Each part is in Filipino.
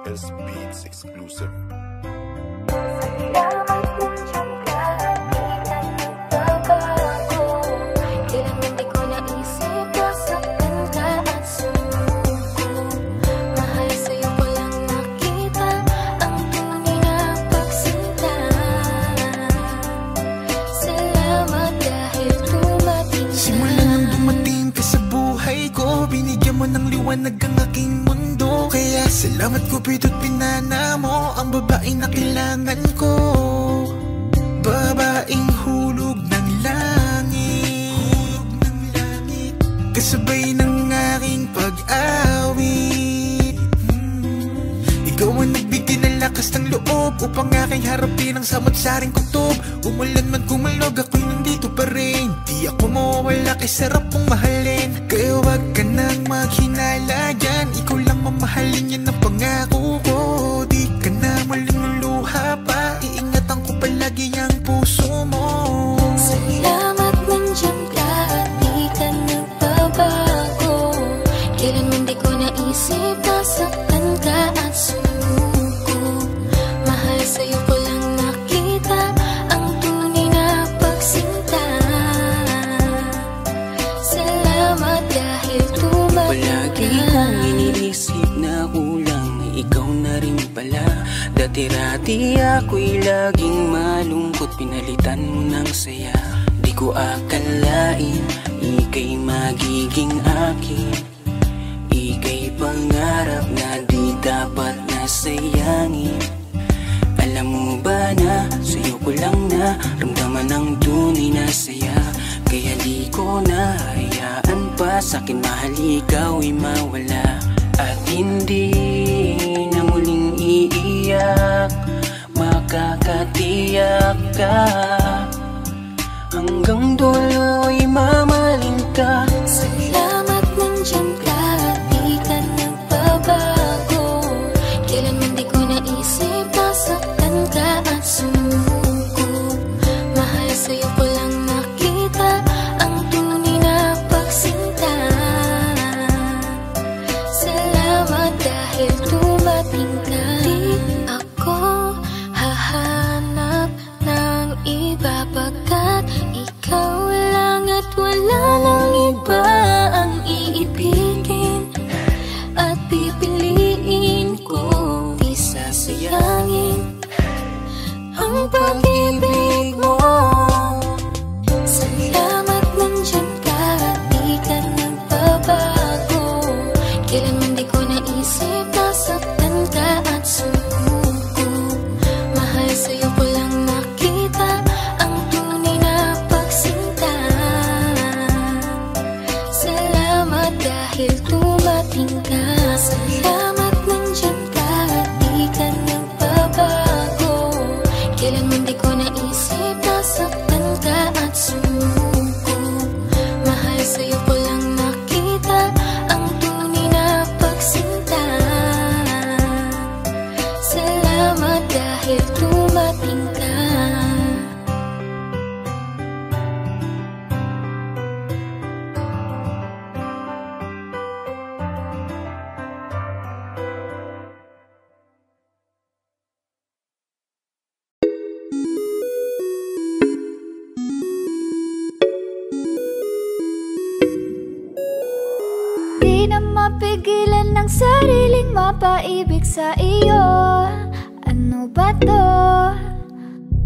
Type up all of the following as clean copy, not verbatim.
Best Beats exclusive. Liwanag ang aking mundo, kaya salamat Cupido't pinana mo ang babae na kailangan ko. Babaeng hulog ng langit, kasabay ng aking pag-awit. Ikaw ang nagbigay ng lakas ng loob upang aking harapin ang samot-saring kutob. Umulan man kumalog, ako'y nandito pa rin. Di ako mawawala kay sarap mong mahalin. Kaya wag ka nang maghinala dyan, ikaw lang mamahalin, yan ang pangako ko. Di ka na maling luha pa, iingatan ko palagi ang puso mo. Salamat nandiyan ka at di ka nagbabago. Kailanman di ko naisip nasaktan ka at sumuko. Mahal sa'yo ko lang nakita ang tunay na pagsinta. Salamat dahil palagi kong iniisip na kulang, ikaw na rin pala. Dati-rati ako'y laging malungkot, pinalitan mo ng saya. Di ko akalain, ika'y magiging akin. Ika'y pangarap na di dapat nasayangin. Alam mo ba na, sa'yo ko lang na ramdaman ang tunay na saya. Kaya di ko na hayaan pa sa'kin mahal ikaw'y mawala. At hindi na muling iiyak, makakatiyak ka. Hanggang dulo'y mamahalin ka. Salamat nandiyan ka at di ka nagbabago. Kailanman di ko naisip nasaktan ka at sumuko. Mahal sa'yo ko lang nakita ang tunay na pagsinta. Salamat dahil dumating ka. Di ako hahanap ng iba pagkat ikaw lang at wala nang iba ang iibigin at pipiliin ko. Di sasayangin ang pag-ibig mo. Salamat nandiyan ka at di ka nagbabago. Kailanman di ko naisip nasaktan ka at sumuko. Mahal sa'yo ko lang nakita ang tunay na pagsinta. Salamat dahil dumating ka. Salamat nandiyan ka at di ka nagbabago. Kailanman di ko naisip nasaktan ka at sumuko. Mahal sa'yo ko lang nakita ang tunay na pagsinta. Salamat dahil dumating ka. Di na mapigilan ng sariling mapaibig sa iyo. Ano ba to?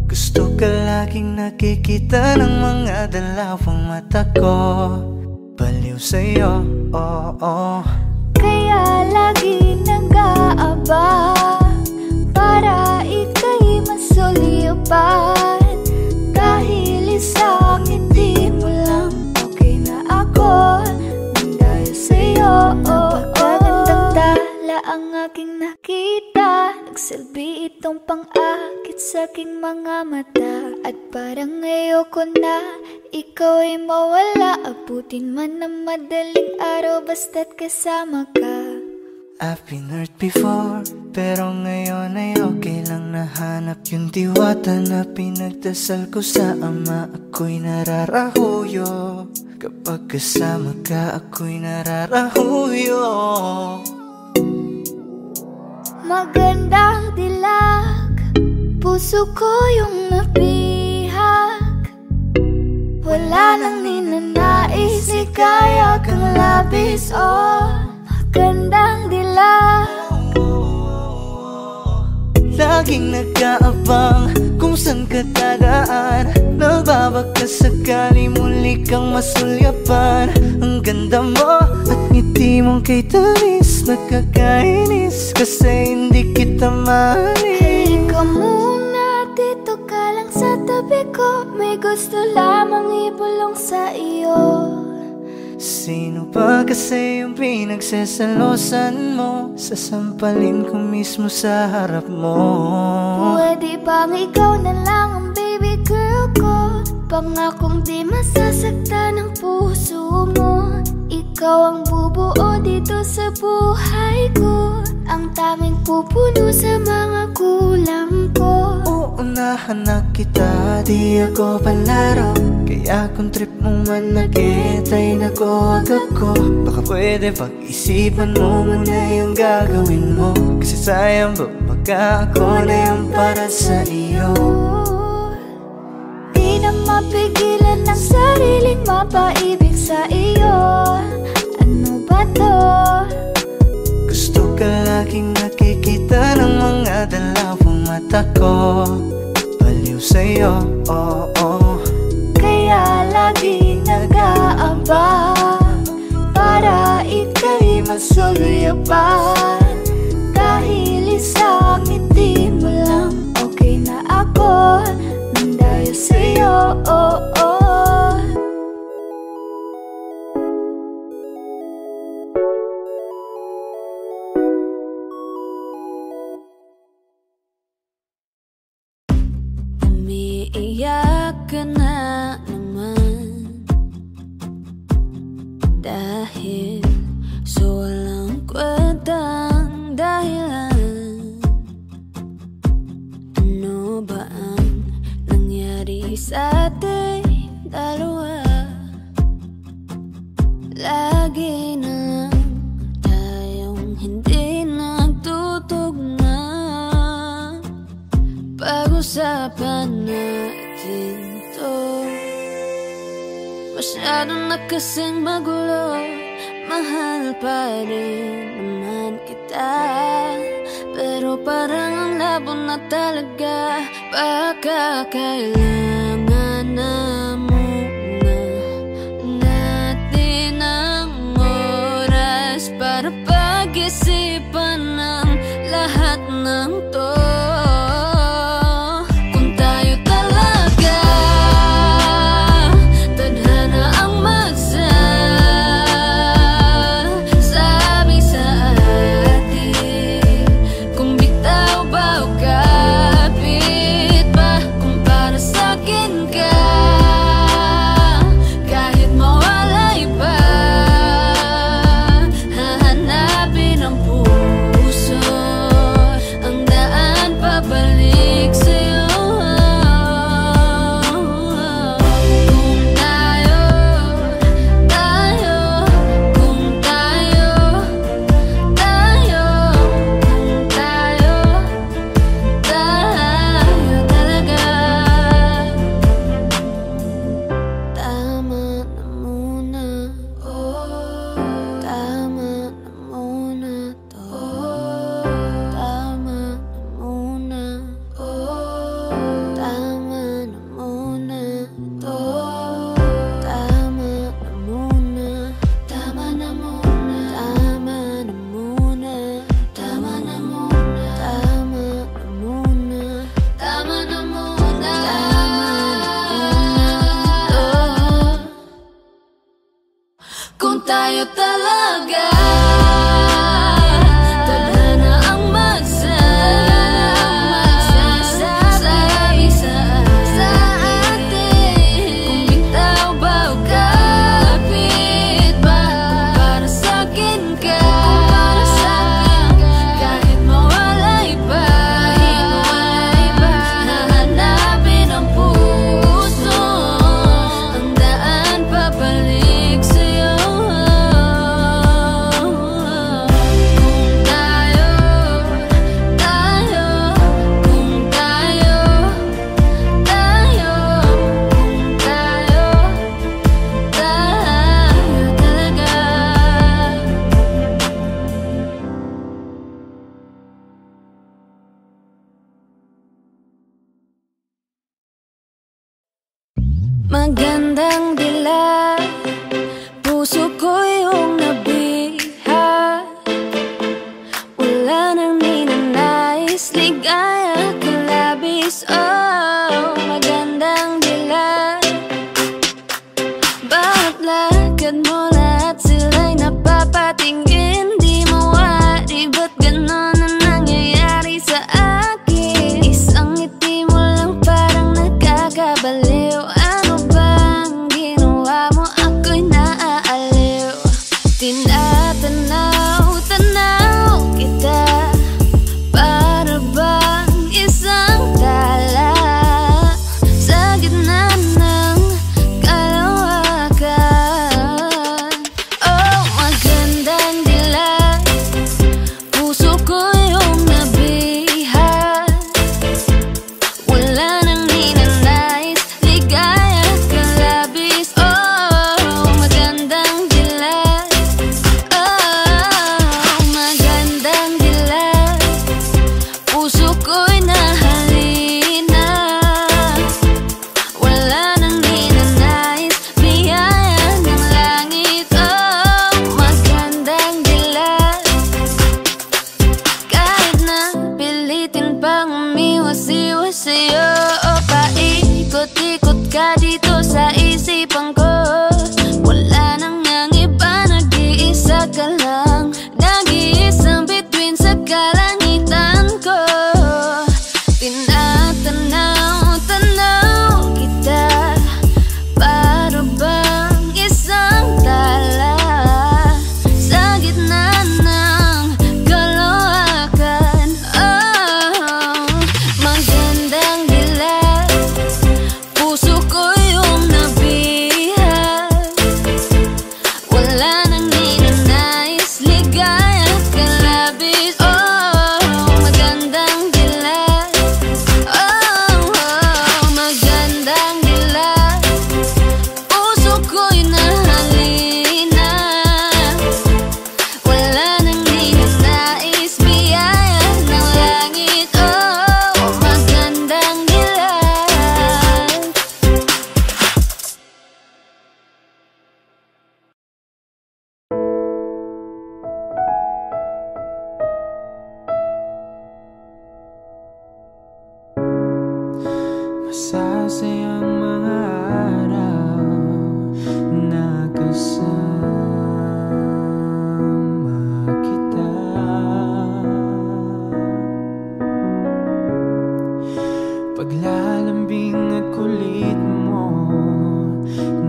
Gusto ka laging nakikita ng mga dalawang mata ko. Baliw sa'yo, oo. Kaya lagi nag-aaba para ika'y masulipan. Dahil isang hindi mo lang okay na ako. Dahil sa'yo, napakagandang tala ang aking nakita. Nagsilbi itong pang-akit sa aking mga mata. At parang ayoko na ikaw ay mawala. Abutin man ng madaling araw basta't kasama ka. I've been hurt before, pero ngayon ay okay lang. Nahanap yung diwata na pinagdasal ko sa ama. Ako'y nararahuyo, kapag kasama ka ako'y nararahuyo. magandang dilag, puso ko yung nabihag. Wala nang ninanais, ikaya kang labis. Oh, magandang dilag. Laging nag-aabang kung saan ka dadaan, nagbabaka sakali muli kang masulyapan. Ang ganda mo at ngiti mong kay tamis, nakakainis kasi hindi kita maalis. Halika muna, dito ka lang sa tabi ko, may gusto lamang ibulong sa iyo. Sino ba kasi yung pinagsasalosan mo? Sasampalin ko mismo sa harap mo. Pwede bang ikaw na lang ang baby girl ko? Pangakong di masasaktan ang puso mo. Ikaw ang bubuo dito sa buhay ko, ang tanging pupuno sa mga kulang ko. Uunahan na kita, di ako palaro. Kaya kung trip mong manakit ay nakuwag ako. Baka pwede pag-isipan mo muna yung gagawin mo, kasi sayang ba baka ako na yung para sa iyo. Di na mapigilan ng sariling mapaibig sa iyo. Ano ba to? Gusto ka laging nakikita ng mga dalawang mata ko. Baliw sa'yo, oh, oh. Kaya lagi nag-aaba para ika'y masulyapan. Dahil isang ngiti mo lang, okay na ako nang dahil sa'yo, oh, oh. Umiiyak ka na naman dahil sa walang kwentang dahilan. Ano ba ang nangyari sa ating dalawa? Lagi na lang tayong hindi nagtutugma. Pag-usapan natin to, masyado na kasing magulo. Mahal pa rin naman kita, pero parang ang labo na talaga. Baka kailangan na muna natin ang oras para pag-isipan ng lahat ng to. Tayo talaga, tadhana ang magsasabi sa atin. Kung bitaw ba o kapit ba, para sa'kin ka, kahit mawalay pa, hahanapin ang puso, ang daan pabalik sa'yo. Magandang dilag, puso ko yung nabiha. Wala nang ninanais, ligaya ka labis. Oh, magandang dilag, bakit lakad mo lahat sila'y napapatingin? Di mawari, ba't ganon ang nangyayari sa akin? Isang ngiti mo lang parang nakakabaliw. Ano bang ginawa mo? Ako'y naaaliw. Tinatanaw-tanaw kita, para bang isang tala sa gitna ng kalawakan. Oh, magandang dilag, puso ko yung nabiha. Wala nang ninanais, ligaya ka labis. Oh, magandang dilag. Oh, magandang dilag, puso ko'y nahalina. Wala nang ninanais, biyaya ng langit. Oh, magandang dilag, kahit na pilitin pang umiwas-iwas sa'yo. O paikot-ikot ka dito sa isipan ko. Wala nang ang iba, nag-iisa ka lang. Nag-iisang bituin sa kalangitan ko. Tinatanaw-tanaw kita, para bang isang tala sa gitna ng kalawakan. Oh, magandang dilag, puso ko yung nabiha. Wala nang ninanais, ligaya ka labis. Oh, magandang dilag. Oh, magandang dilag, puso ko'y nahalina. Wala nang ninanais, biyaya ng langit. Oh, magandang dilag. Masasayang mga araw na kasama kita. Paglalambing at kulit mo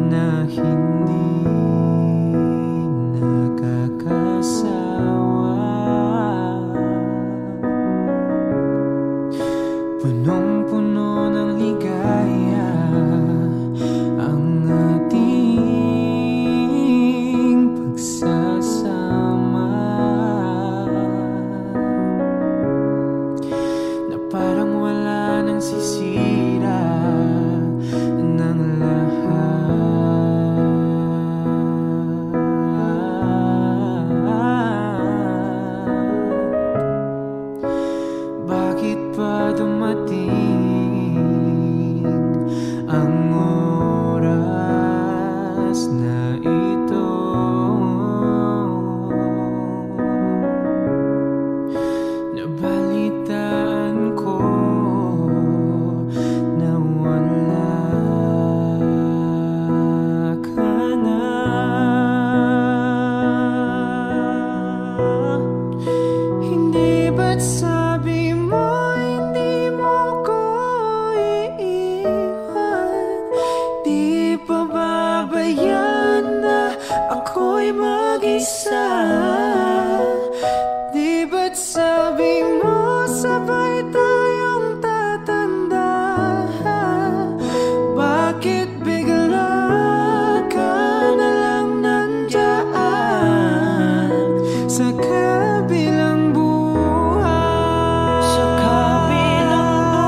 na hindi nakakasawa. Punong-puno ng ligaya ang ating pagsasama, na parang wala nang sisira ng lahat. Bakit pa dumating ang oras na ito? Nabalitaan ko na wala ka na. Hindi ba't sabi mo hindi mo ko iiwan? Di pa babayan na ako'y mag-isa? Di ba't sabi mo sabay tayong tatanda? Bakit bigla ka na lang nandyan sa kabilang buhay? Sa kabilang buhay.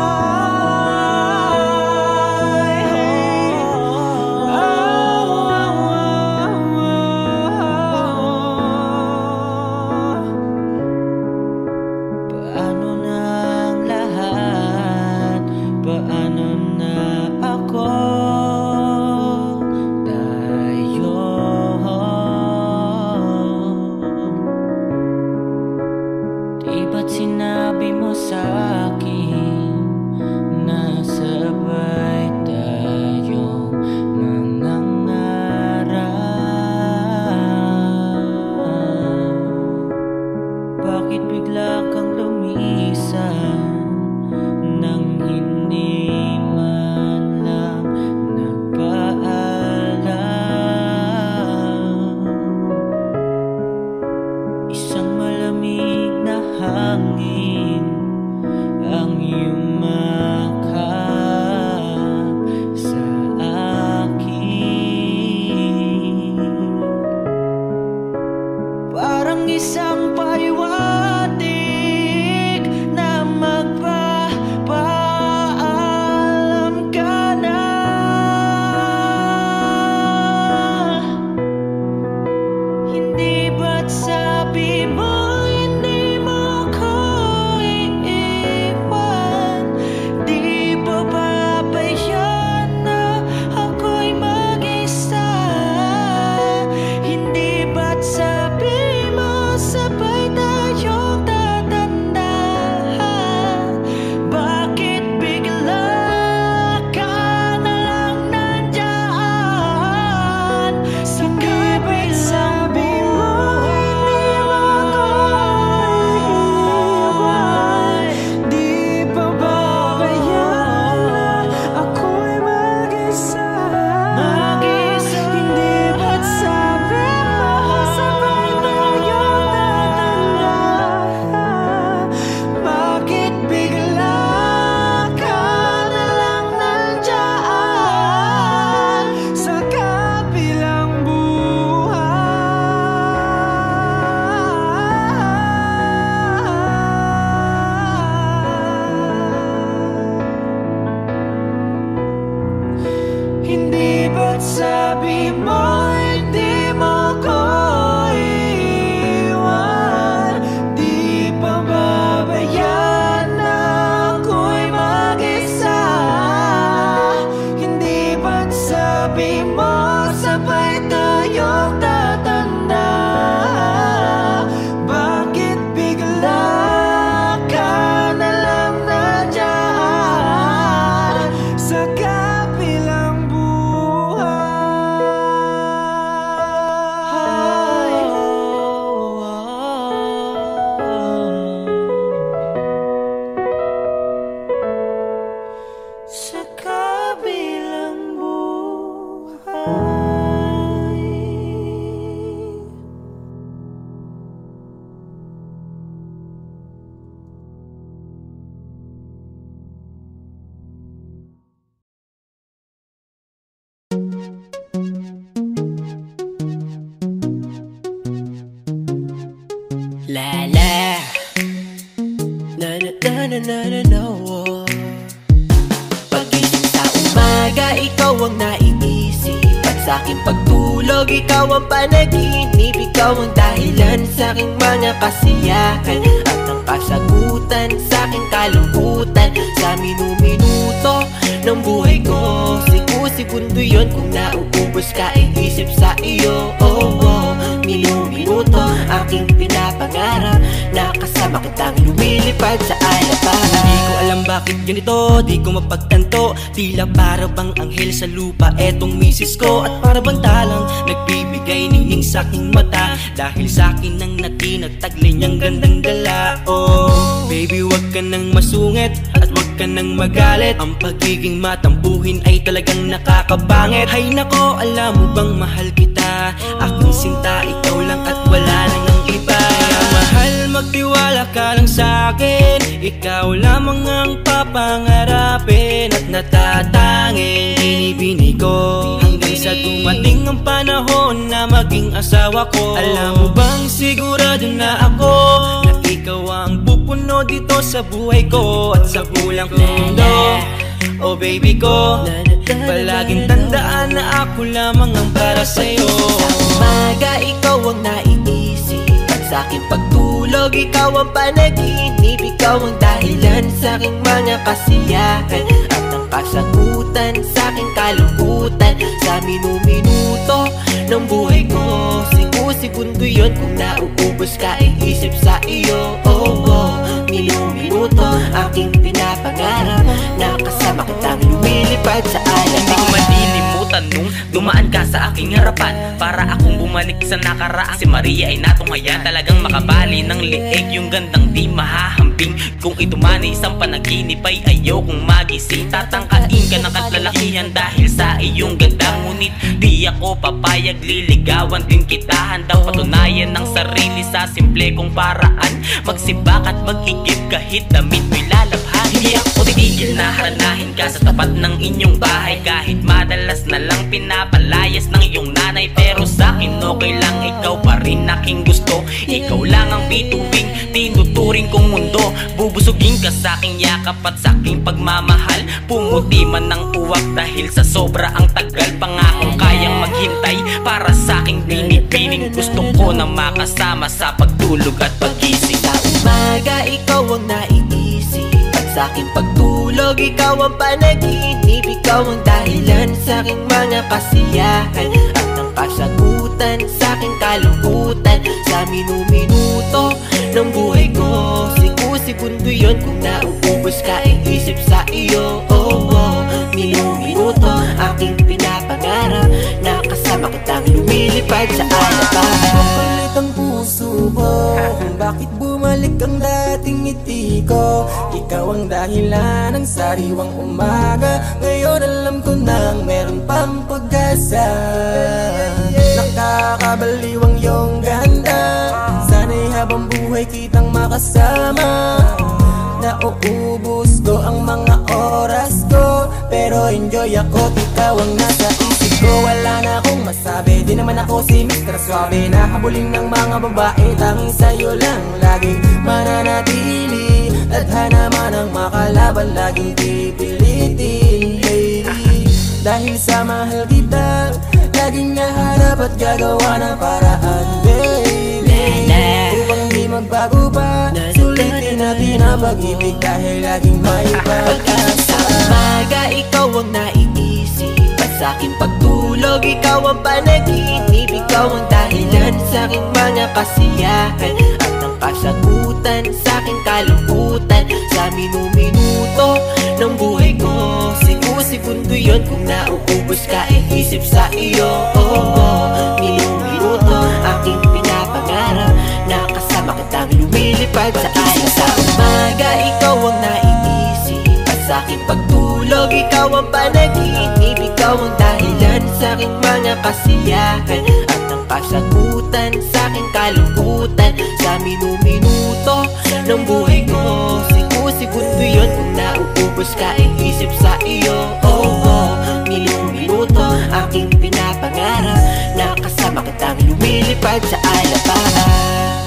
La la na na na na na na na. Pagising sa umaga, ikaw ang naiisip, at sa aking pagtulog, ikaw ang panaginip. Ikaw ang dahilan sa aking mga kasiyahan, at ang kasagutan sa aking kalungkutan. Sa minuto ng buhay ko, segundo yun kung nauubos ka, iisip sa iyo. Minuto aking pinapangarap, nakasama kitang lumilipad sa alapahan. Hindi ko alam bakit ganito, di ko mapagtanto. Tila para bang anghel sa lupa etong misis ko, at para bang talang nagbibigay ningning sa aking mata. Dahil sa akin nang natinagtaglay niyang gandang dala. Oh, baby, wag ka nang masungit at wag ka nang magalit. Ang pagiging matampuhin ay talagang nakakabangit. Hay nako, alam mo bang mahal kita, aking sinta, ikaw lang at wala nang ang iba. Kaya mahal, magtiwala ka lang sa'kin, ikaw lamang ang papangarapin at natatanging binibini ko, hanggang sa dumating ang panahon na maging asawa ko. Alam mo bang sigurado na ako na ikaw ang pupuno dito sa buhay ko at sa bulang mundo. Oh baby ko, palaging tandaan na ako lamang ang para sa'yo. Sa umaga, ikaw ang naiisip, at sa aking pagtulog, ikaw ang panaginip. Ikaw ang dahilan sa aking mga kasiyahan, at ang kasagutan sa aking kalungkutan. Sa minuto ng buhay ko, segundo yun kung nauubos ka, iisip sa iyo. Minuto aking pinapangarap, nakasama kitang lumilipad sa alapahan. Hindi ko malilimutan nung dumaan ka sa aking harapan, para akong bumalik sa nakaraan. Si Maria ay natunghayan, talagang makabali ng liig, yung gandang di mahahamping. Kung ito man ay isang panaginip ay ayaw kong magising. Tatangkain ka ng katlalakihan dahil sa iyong ganda, ngunit di ako papayag, liligawan din kita. Handang patunayan ng sarili sa simple kong paraan, magsibak at maghigit kahit damit mo'y lalabhan. Hindi ako titigil na haranahin ka sa tapat ng inyong bahay, kahit madalas na lang pinapalayas ng iyong nanay. Pero sa'kin okay lang, ikaw pa rin aking gusto. Ikaw lang ang bituing tinuturing kong mundo. Bubusugin ka sa aking yakap at sa aking pagmamahal. Pumuti man ng uwak dahil sa sobra ang tagal. Pangakong kayang maghintay para sa aking binibining. Gusto ko na makasama sa pagtulog at pagising. Sa umaga, ikaw ang naiisip, at sa aking pagtulog, ikaw ang panaginip. Ikaw ang dahilan sa aking mga kasiyahan, at ang kasagutan sa aking kalungkutan. Sa minuto ng buhay ko, segundo yun kung nauubos ka, iisip sa iyo. Minuto aking pinapangarap, nakasama kitang lumilipad sa alapahan. Mapalit ang puso ko, kung bakit bumalik ang dating ngiti ko. Ikaw ang dahilan ng sariwang umaga, ngayon alam ko nang meron pang pag-asa. Nakakabaliw ang iyong ganda, sana'y habang buhay kitang makasama. Nauubos ko ang mga oras ko, pero enjoy ako, ikaw ang nasa isip ko. Wala na akong masabi, di naman ako si Mr. Suave, nahabulin ng mga babae, tanging sa'yo lang lagi mananatili. Tadhana man ang makalaban, laging pipilitin, baby. Dahil sa mahal kita, laging naharap at gagawa ng paraan, baby. Upang di magbago pa, sulitin natin ang pag-ibig, dahil laging may pag-asa. Sa umaga, ikaw ang naiisip, at sa aking pagtulog, ikaw ang panaginip. Ikaw ang dahilan sa aking mga kasiyahan, at ang kasagutan sa aking kalungkutan. Sa minuto ng buhay ko, segundo yun kung nauubos ka, iisip sa iyo. Minuto aking pinapangarap, nakasama kitang lumilipad sa alapahan. Sa umaga, ikaw ang naiisip, at sa aking pagtulog, ikaw ang panaginip. Ikaw ang dahilan sa aking mga kasiyahan, at ang kasagutan sa aking kalungkutan. Sa minuto ng buhay ko, segundo yun kung nauubos ka, iisip sa iyo. Minuto aking pinapangarap, nakasama kitang lumilipad sa alapahan.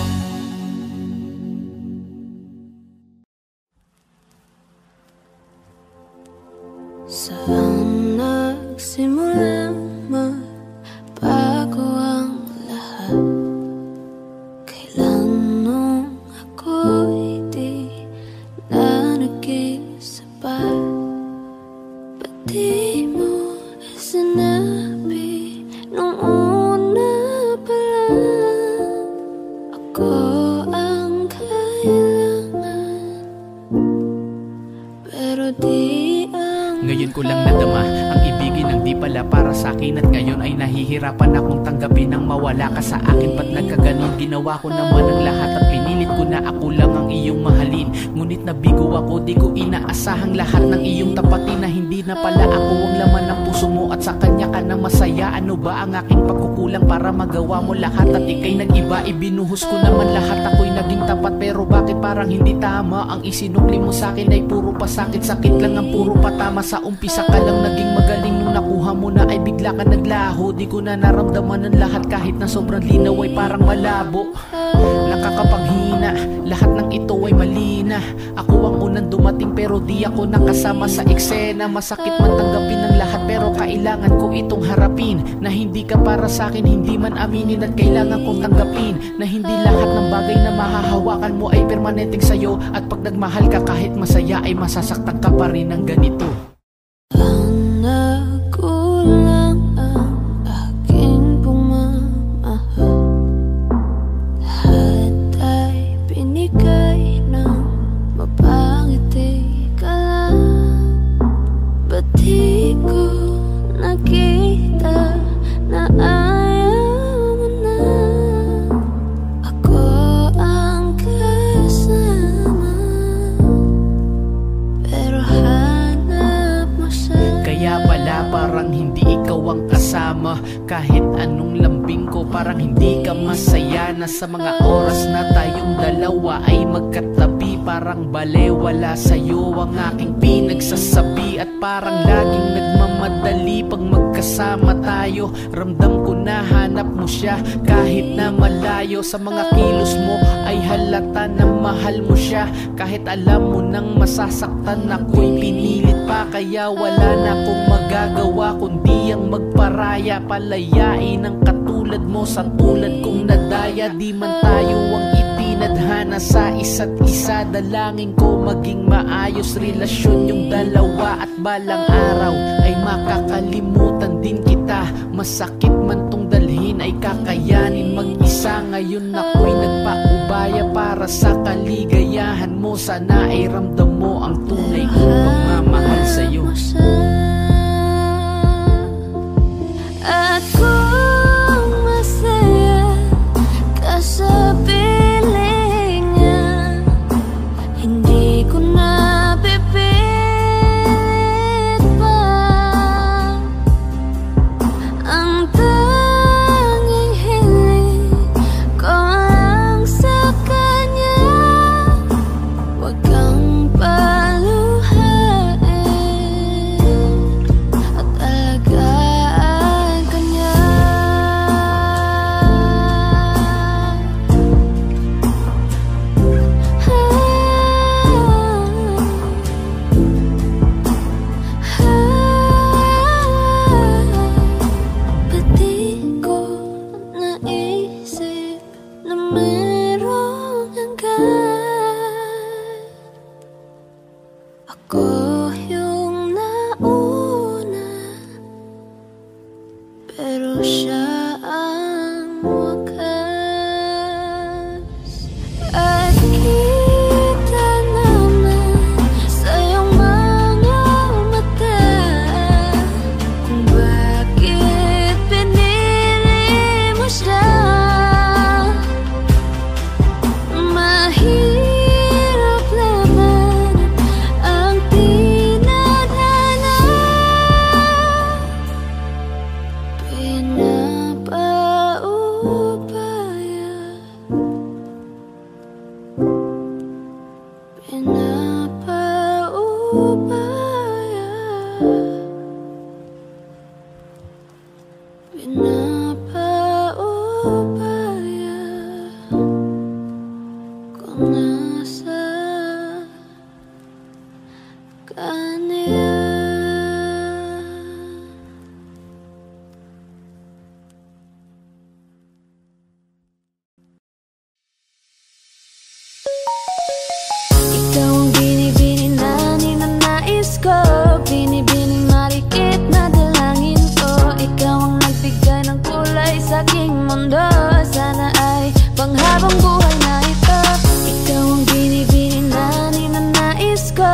Nahihirapan akong tanggapin ang mawala ka sa akin. Ba't nagkaganon? Ginawa ko naman ang lahat at pinilit ko na ako lang ang iyong mahalin. Ngunit nabigo ako, di ko inaasahang lahat ng iyong tapatin, na hindi na pala ako ang laman ng puso mo at sa kanya ka na masaya. Ano ba ang aking pagkukulang para magawa mo lahat at ikay nag-iba? Ibinuhos ko naman lahat, ako'y naging tapat, pero bakit parang hindi tama? Ang isinukli mo sa akin ay puro pasakit, sakit lang ang puro patama. Sa umpisa ka lang naging magaling, nung nakuha mo na ay bigla ka naglaho. Di ko na naramdaman ang lahat, kahit na sobrang linaw ay parang malabo. Nakakapanghina, lahat ng ito ay mali na. Ako ang unang dumating pero di ako nakasama sa eksena. Masakit man tanggapin ang lahat pero kailangan ko itong harapin, na hindi ka para sa akin, hindi man aminin, at kailangan kong tanggapin na hindi lahat ng bagay na mahahawakan mo ay permanenteng sa'yo. At pag nagmahal ka kahit masaya ay masasaktan ka pa rin ng ganito. Parang hindi ikaw ang kasama, kahit anong lambing ko parang hindi ka masaya. Na sa mga oras na tayong dalawa ay magkatabi, parang balewala sa'yo ang aking pinagsasabi. At parang laging nagmamadali pag magkasama tayo. Ramdam ko na hanap mo siya kahit na malayo. Sa mga kilos mo ay halata na mahal mo siya, kahit alam mo nang masasaktan ako'y pinilit pa. Kaya wala na akong magagawa kundi ang magparaya, palayain ang katulad mo sa tulad kong nadaya. Di man tayo ang itinadhana sa isa't isa, dalangin ko maging maayos relasyon yung dalawa. At balang araw ay makakalimutan din kita, masakit man tong dalhin ay kakayanin mag-isa. Ngayon ako'y nagpaubaya para sa kaligayahan mo, sana ay ramdam mo ang tunay kong pagmamahal sa'yo. Ako masaya ka sa piling niya, hindi ko na pipilit pa. Ang tanging hiling ko lang sa kanya, wag kang paluhain at alagaan ka niya. Pati ko naisip na merong hanggan, ako yung nauna pero siya ang wakas. At kita naman sa iyong mga mata kung bakit pinili mo siya. Mahirap naman ang tinadhana, pinapaubaya, pinapaubaya, pinapaubaya kung nasa kanya. Ikaw ang binibini na ninanais ko, binibining marikit na dalangin ko. Ikaw ang nagbigay ng kulay sa aking mundo, sana ay panghabang buhay na ito. Ikaw ang binibini na ninanais ko,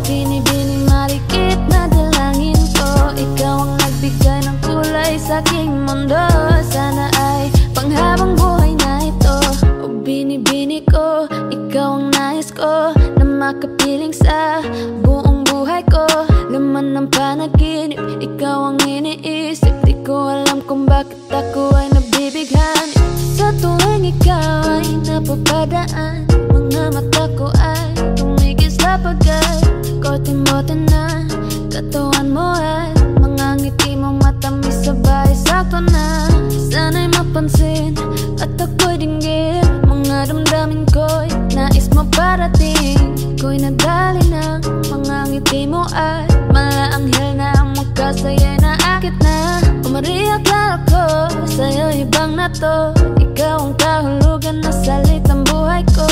binibining marikit na dalangin ko. Ikaw ang nagbigay ng kulay sa aking mundo, mundo. Sana ay panghabang buhay na ito. O binibini ko, ikaw ang nais ko na makapiling sa buong buhay ko. Laman ng panaginip, ikaw ang iniisip. Di ko alam kung bakit ako ay nabibighani. Sa tuwing ikaw ay napapadaan, mga mata ko ay tumigil sa pagkat-kote-mote na katawan mo at mga ngiti mong matamis sabay sakto na. Sana'y mapansin at ako'y dinggin, mga damdamin ko'y nais mo parating. Ko'y nadali ng mga ngiti mo at malaanghel na ang mukha sa'yo'y naakit na. O Maria Clara ko, sa'yo ibang na to. Ikaw ang kahulugan na salitang buhay ko.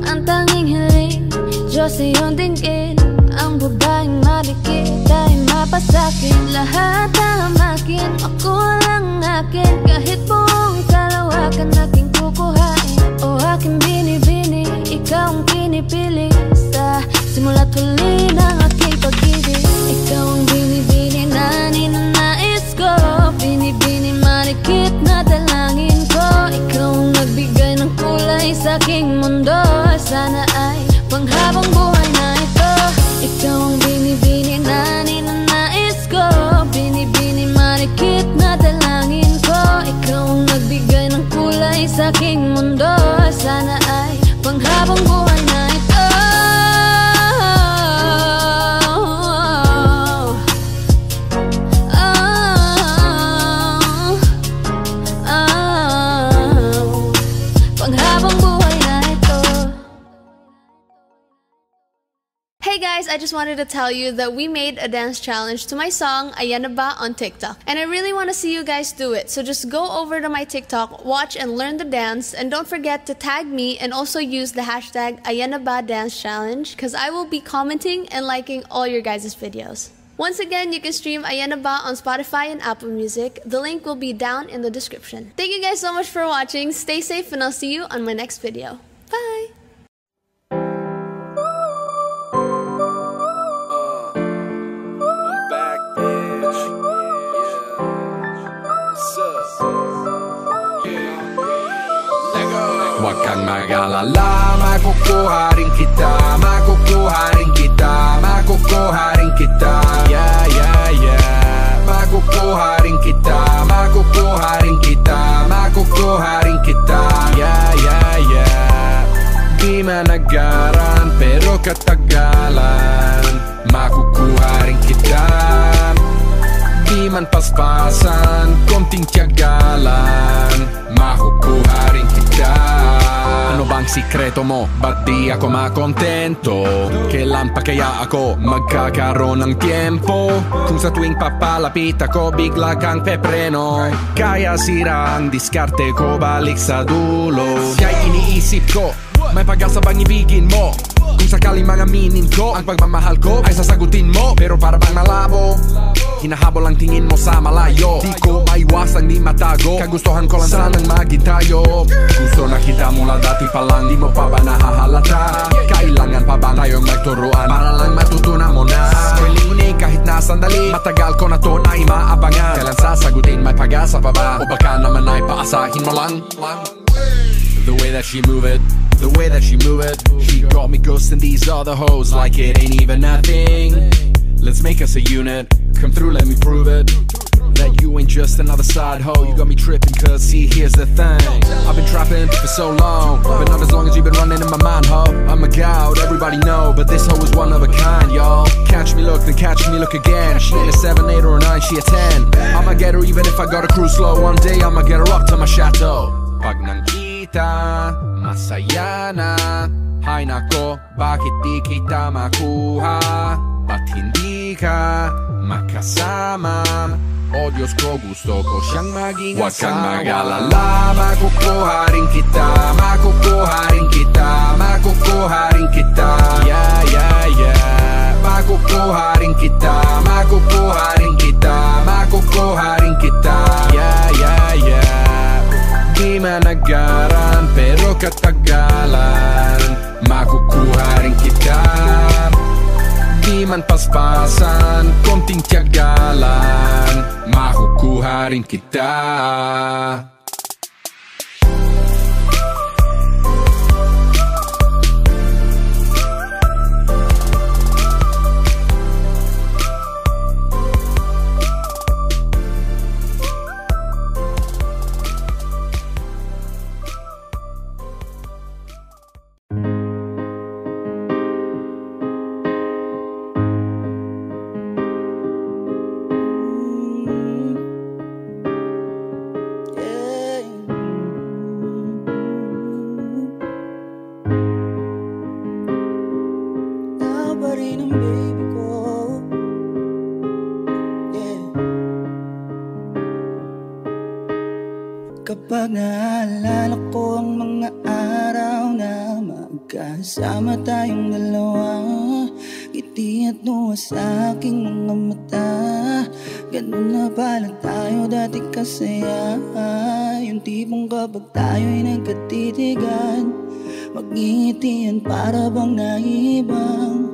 Ang tanging hiling, Diyos iyong dinggin. Ang babaeng malikit ay mapasakin. Lahat ang akin, ako lang akin. Kahit buong kalawakan aking kukuhain. O aking binibini, ikaw ang pinipili. Sa simula't huli ng aking pag-ibig. Ikaw ang binibini na ninanais ko. Binibini malikit na dalangin ko. Ikaw ang nagbigay ng kulay sa aking mundo. Sana ay panghabang buhay na ito. Ikaw ang binibini na ninanais ko. Binibini malikit na dalangin ko. Ikaw ang nagbigay ng kulay sa aking mundo. Sana ay panghabang buhay na ito. Panghabang buhay na ito. Hey guys, I just wanted to tell you that we made a dance challenge to my song Ayan Na Ba on TikTok. And I really want to see you guys do it. So just go over to my TikTok, watch and learn the dance, and don't forget to tag me and also use the hashtag Ayan Na Ba Dance Challenge, because I will be commenting and liking all your guys' videos. Once again, you can stream Ayan Na Ba on Spotify and Apple Music. The link will be down in the description. Thank you guys so much for watching. Stay safe and I'll see you on my next video. Bye! Huwag kang mag-alala, makukuha rin kita, makukuha rin kita, makukuha rin kita. Yeah, yeah, yeah. Makukuha rin kita, makukuha rin kita, makukuha rin kita. Yeah, yeah, yeah. Di managaran pero katagalan, makukuha rin kita. Di man paspasan, konting tiyagalan, makukuha rin kita. Ano bang sikreto mo? Ba't di ako makontento? Kailan pa kaya ako magkakaroon ng tiempo? Kung sa tuwing papalapit ako bigla kang pepreno. Kaya sira ang diskarte ko, balik sa dulo. Kaya iniisip ko, may pag-asa bang ibigin mo? Kung sakaling mangaminin ko, ang pagmamahal ko ay sasagutin mo. Pero para bang malabo, hinahabol ang tingin mo sa malayo. Di ko maiwasang di matago, kagustuhan ko lang sanang maging tayo. Gusto na kita mula dati pa lang, di mo pa ba nahahalata? Kailangan pa ba tayong magturuan para lang matutunan mo na? Kailangan kahit na sandali, matagal ko na to na imaabangan. Kailan sasagutin, may pag-asa pa ba? O baka naman ay paasahin mo lang? The way that she move it, the way that she move it, she got me ghosting these other hoes like it ain't even nothing. Let's make us a unit, come through, let me prove it. That you ain't just another side hoe, you got me tripping, cause see, here's the thing. I've been trapping for so long, but not as long as you've been running in my mind, ho. I'm a gout, everybody know, but this hoe is one of a kind, y'all. Catch me look, then catch me look again. She ain't a 7, 8 or a 9, she a 10. I'ma get her even if I gotta cruise slow. One day I'ma get her up to my chateau. Pag nakita, masaya na. Hay nako, bakit di kita makuha? Ba't hindi ka makasama? O Diyos ko, gusto ko siyang maging asawa. Huwag kang mag-alala, makukuha rin kita, makukuha rin kita, makukuha rin kita. Yeah, yeah, yeah. Makukuha rin kita, makukuha rin kita, makukuha rin kita. Yeah, yeah, yeah. Di managaran pero katagalan, makukuha rin kita. di man paspasan, konting tiyaga lang, makukuha rin kita. Kapag naalala ko ang mga araw na magkasama tayong dalawa, ngiti at luha sa aking mga mata. Ganun na pala tayo dati kasaya, yung tipong kapag tayo'y nagkatitigan, mag-ngitian para bang naibang,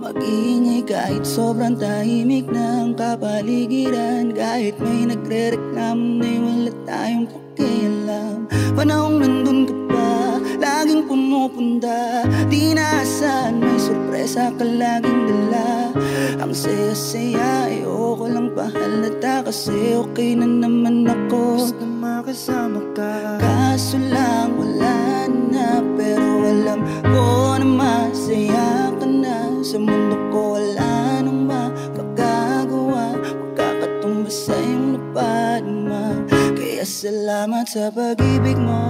mag-iingay kahit sobrang tahimik ng kapaligiran. Kahit may nagre-reklamo na'y wala tayong pakialam. Panahong nandun ka pa, laging pumupunta, di naasahan may sorpresa ka laging dala. Ang saya-saya, ayoko lang pahalata, kasi okay na naman ako basta makasama ka. Kaso lang wala na, pero alam ko na masaya ka na. Sa mundo ko wala nang makakagawa, makakatumbas sa iyong napadama. Kaya salamat sa pag-ibig mo,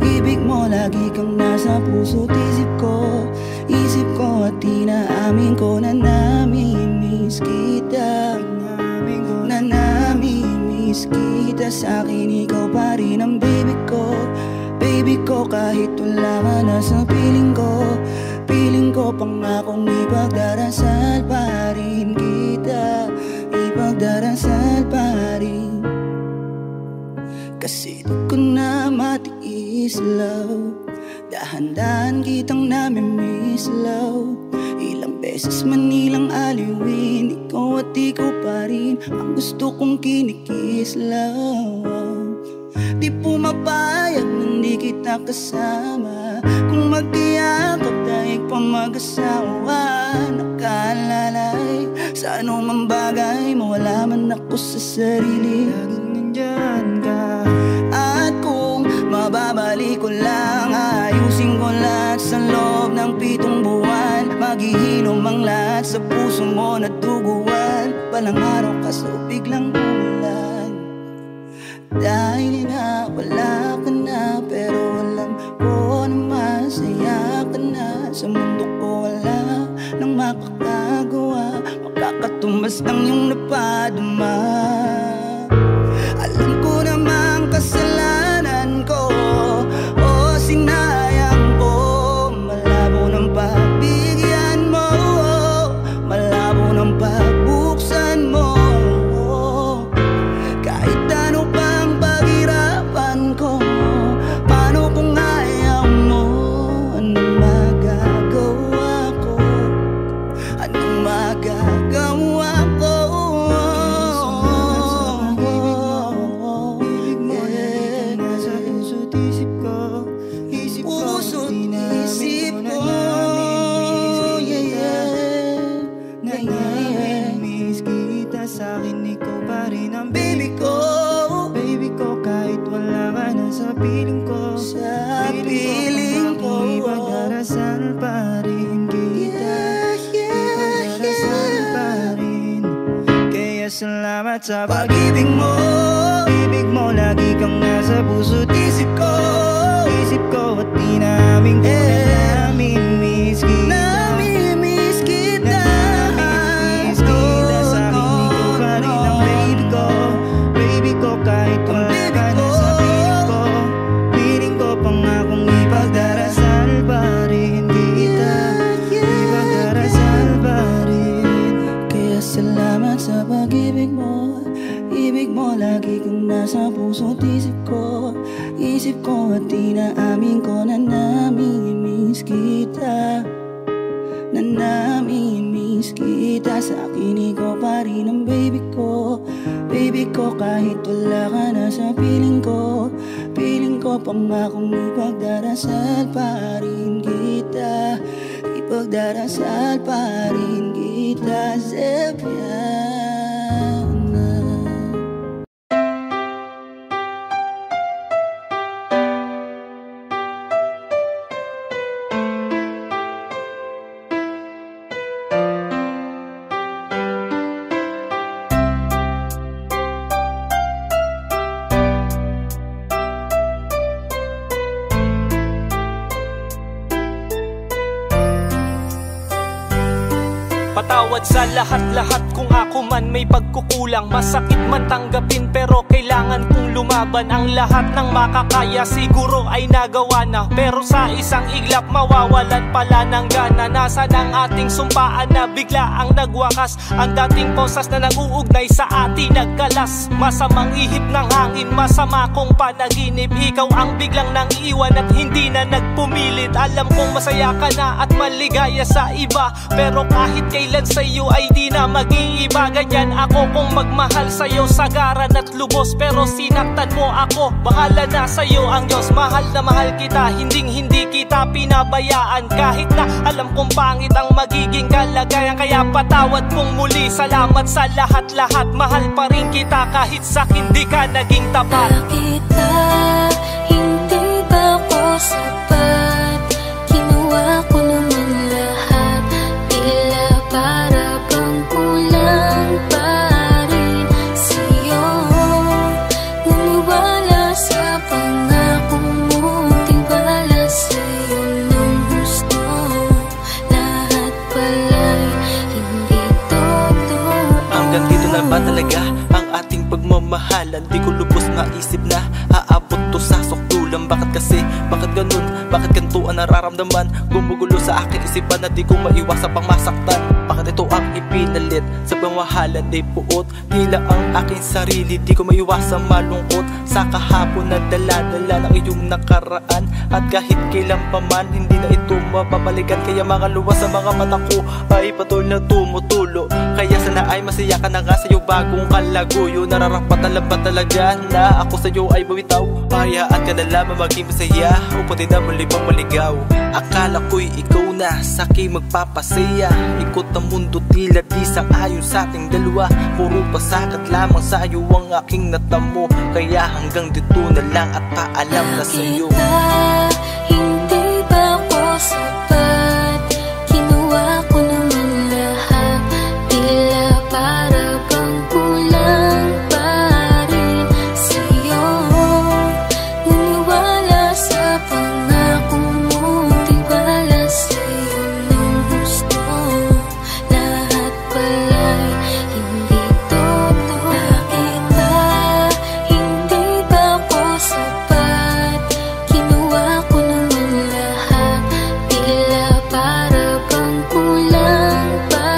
ibig mo lagi kang nasa puso't isip ko. Isip ko at inaamin ko na namimiss kita, na namimiss kita. Sa akin ikaw pa rin ang baby ko, baby ko, kahit wala ka na sa piling ko. Piling ko pangakong ipagdarasal pa rin kita, ipagdarasal pa rin. Kasi di ko na matiis, love, dahan-dahan kitang namimiss, love. Ilang beses man ilang aliwin, ikaw at ikaw pa rin ang gusto kong kinikis, love. Di pumapayag na hindi kita kasama, kung magkiyakap dahil pa mag-asawa. Nakalalay sa anumang bagay, mawala man ako sa sarili, laging nandyan ka. At kung mababalik ko lang, ayusin ko lahat sa loob ng 7 buwan. Maghihilom ang lahat sa puso mo na duguan. Palang araw kaso biglang umulan, dahil nga wala ka na, pero alam ko na masaya ka na. Sa mundo ko wala nang makakagawa, makakatumbas lang yung napadama. Alam ko namang kasalanan ko, o sinayang ko. Malabo ng pagbigyan mo, malabo ng pagbuksan mo. Kahit ano pang paghirapan ko, paano kung ayaw mo? Anong magagawa ko? Anong magagawa ko? Sa akin ikaw pa rin ang baby ko, baby ko, kahit wala ka na sa piling ko. Sa piling ko, ipagdarasal pa rin kita, ipagdarasal pa rin. Kaya salamat sa pag-ibig mo, ibig mo lagi kang nasa puso't isip ko. Isip ko at inamin ko na namimiss kita, namimiss kita. Kahit wala ka na sa piling ko, piling ko pangakong ipagdarasal pa rin kita, ipagdarasal pa rin. Kaya salamat sa pag-ibig mo, ibig mo lagi kang nasa puso't isip ko. Isip ko at inaamin ko na namimiss kita, na namimiss kita. Sa akin ikaw pa rin ang baby ko. Baby ko, kahit wala ka na sa piling ko. Piling ko, pangakong ipagdarasal pa rin kita. Ipagdarasal pa rin kita, Zepiana. Patawad sa lahat-lahat kung ako man may pagkukulang. Masakit man tanggapin pero kailangan kong lumaban. Ang lahat ng makakaya siguro ay nagawa na, pero sa isang iglap mawawalan pala ng gana. Nasaan ang ating sumpaan na bigla ang nagwakas? Ang dating posas na nag-uugnay sa atin nagkalas. Masamang ihip ng hangin, masama kong panaginip. Ikaw ang biglang nang iwan at hindi na nagpumilit. Alam kong masaya ka na at maligaya sa iba, pero kahit kailan sa'yo ay di na mag-iiba. Ganyan ako kung magmahal sa'yo sagaran at lubos, pero sinaktan mo ako. Bahala na sa'yo ang Diyos. Mahal na mahal kita, hindi kita pinabayaan. Kahit na alam kong pangit ang magiging kalagayan. Kaya patawad kong muli, salamat sa lahat-lahat. Mahal pa rin kita kahit sa hindi ka naging tapat. Bakit ba hindi ba ko sapat? Kinuha ko naman lahat, tila para bang kulang pa rin sa'yo. Naniwala sa pangako mo, tiwala sa'yo ng gusto. Lahat pala'y hindi totoo. Hanggang dito na ba talaga ang ating pagmamahalan? Di ko lubos maisip na aabot to sa sukdulan. Bakit kasi? Bakit ganun? Bakit ganito ang nararamdaman? Gumugulo sa aking isipan na di ko maiwasan pang masaktan. Bakit ito ang ipinalit sa pamahalan ay puot? Tila ang aking sarili, di ko maiwasan malungkot sa kahapon na dala-dala ng iyong nakaraan. At kahit kailan pa man, hindi na ito mapapalikan. Kaya mga luwas sa mga mata ko ay patuloy na tumutulo. Kaya sana ay masaya ka na nga sa'yo bagong kalaguyo. Nararapat na lang ba talaga na ako sa'yo ay bumitaw? Hayaan ka na lamang maging masaya upang di na muli pang maligaw. Akala ko'y ikaw na sa'king magpapasaya. Ikot ang mundo tila di sang-ayon sa ating dalawa. Puro pasakat lamang sa'yo ang aking natamo. Kaya hanggang dito na lang at paalam na sa'yo. Hindi ba ko sapat? Kinuha ko naman lahat, tila para bang kulang pa rin sa'yo. Naniwala sa pangako mo, tiwala sa'yo ng gusto. Lahat pala'y hindi totoo. Bakit ba hindi ba ko sapat? Kinuha ko naman lahat, tila para bang kulang pa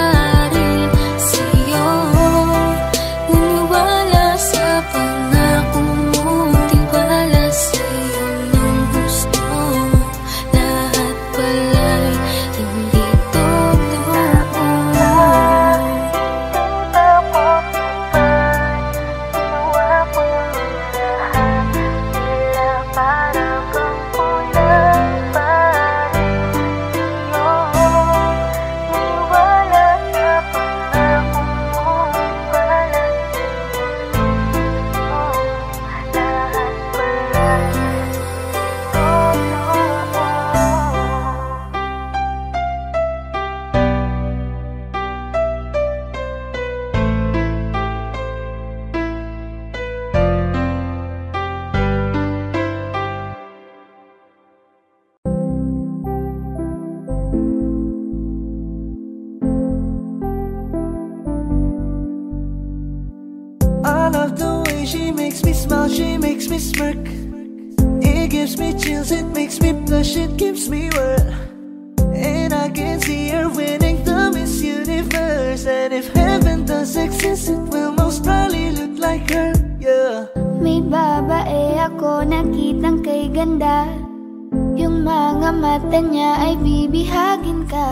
rin sa'yo. Naniwala sa pangako mo, tiwala sa'yo ng gusto. Lahat pala'y hindi totoo. I love the way she makes me smile, she makes me smirk. It gives me chills, it makes me blush, it gives me world. And I can see her winning the Miss Universe. And if heaven does exist, it will most probably look like her, yeah. May babae ako nakitang kay ganda. Yung mga mata niya ay bibihagin ka.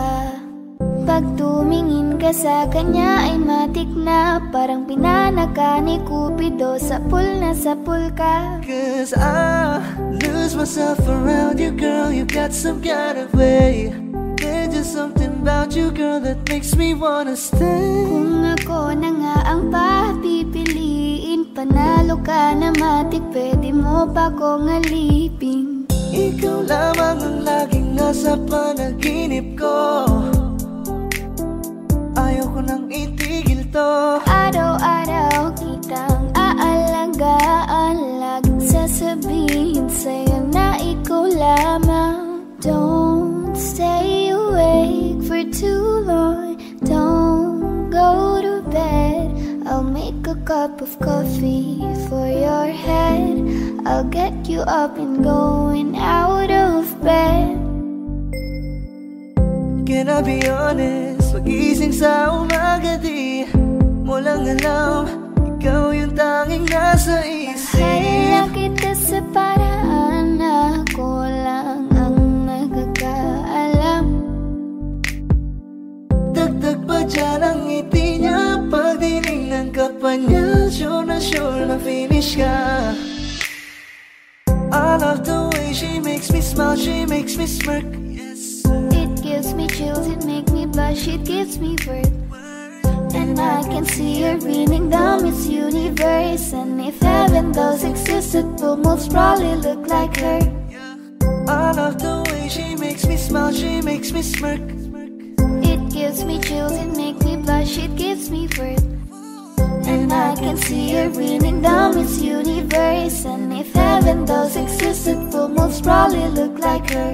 Pag tumingin ka sa kanya ay matik na, parang pinanaka ni Cupido, sapul na sapul ka. Cause I lose myself around you, girl. You got some kind of way. There's just something about you, girl, that makes me wanna stay. Kung ako na nga ang papipiliin, panalo ka na matik, pwede mo pa kong alipin. Ikaw lamang ang laging nasa panaginip ko. Ayaw ko nang itigil to. Araw-araw kitang aalagaan, laging sasabihin sa'yo na ikaw lamang. Don't stay awake for too long, don't go to bed. I'll make a cup of coffee for your head. I'll get you up and going out of bed. Can I be honest? Pag-ising sa umaga di mo lang alam, ikaw yung tanging nasa isip. Mahal kita sa paraan na ako lang ang nagkakaalam. Dagdag pa dyan ang ngiti niya, pag dinignan ka pa niya, sure na finish ka. I love the way she makes me smile, she makes me smirk. It gives me chills, it makes me blush, it gives me worth. And I can see her beaming down Miss Universe. And if heaven does exist, it will most probably look like her. I love the way she makes me smile, she makes me smirk. It gives me chills, it makes me blush, it gives me worth. And I can see her beaming down Miss Universe. And if heaven does exist, it will most probably look like her.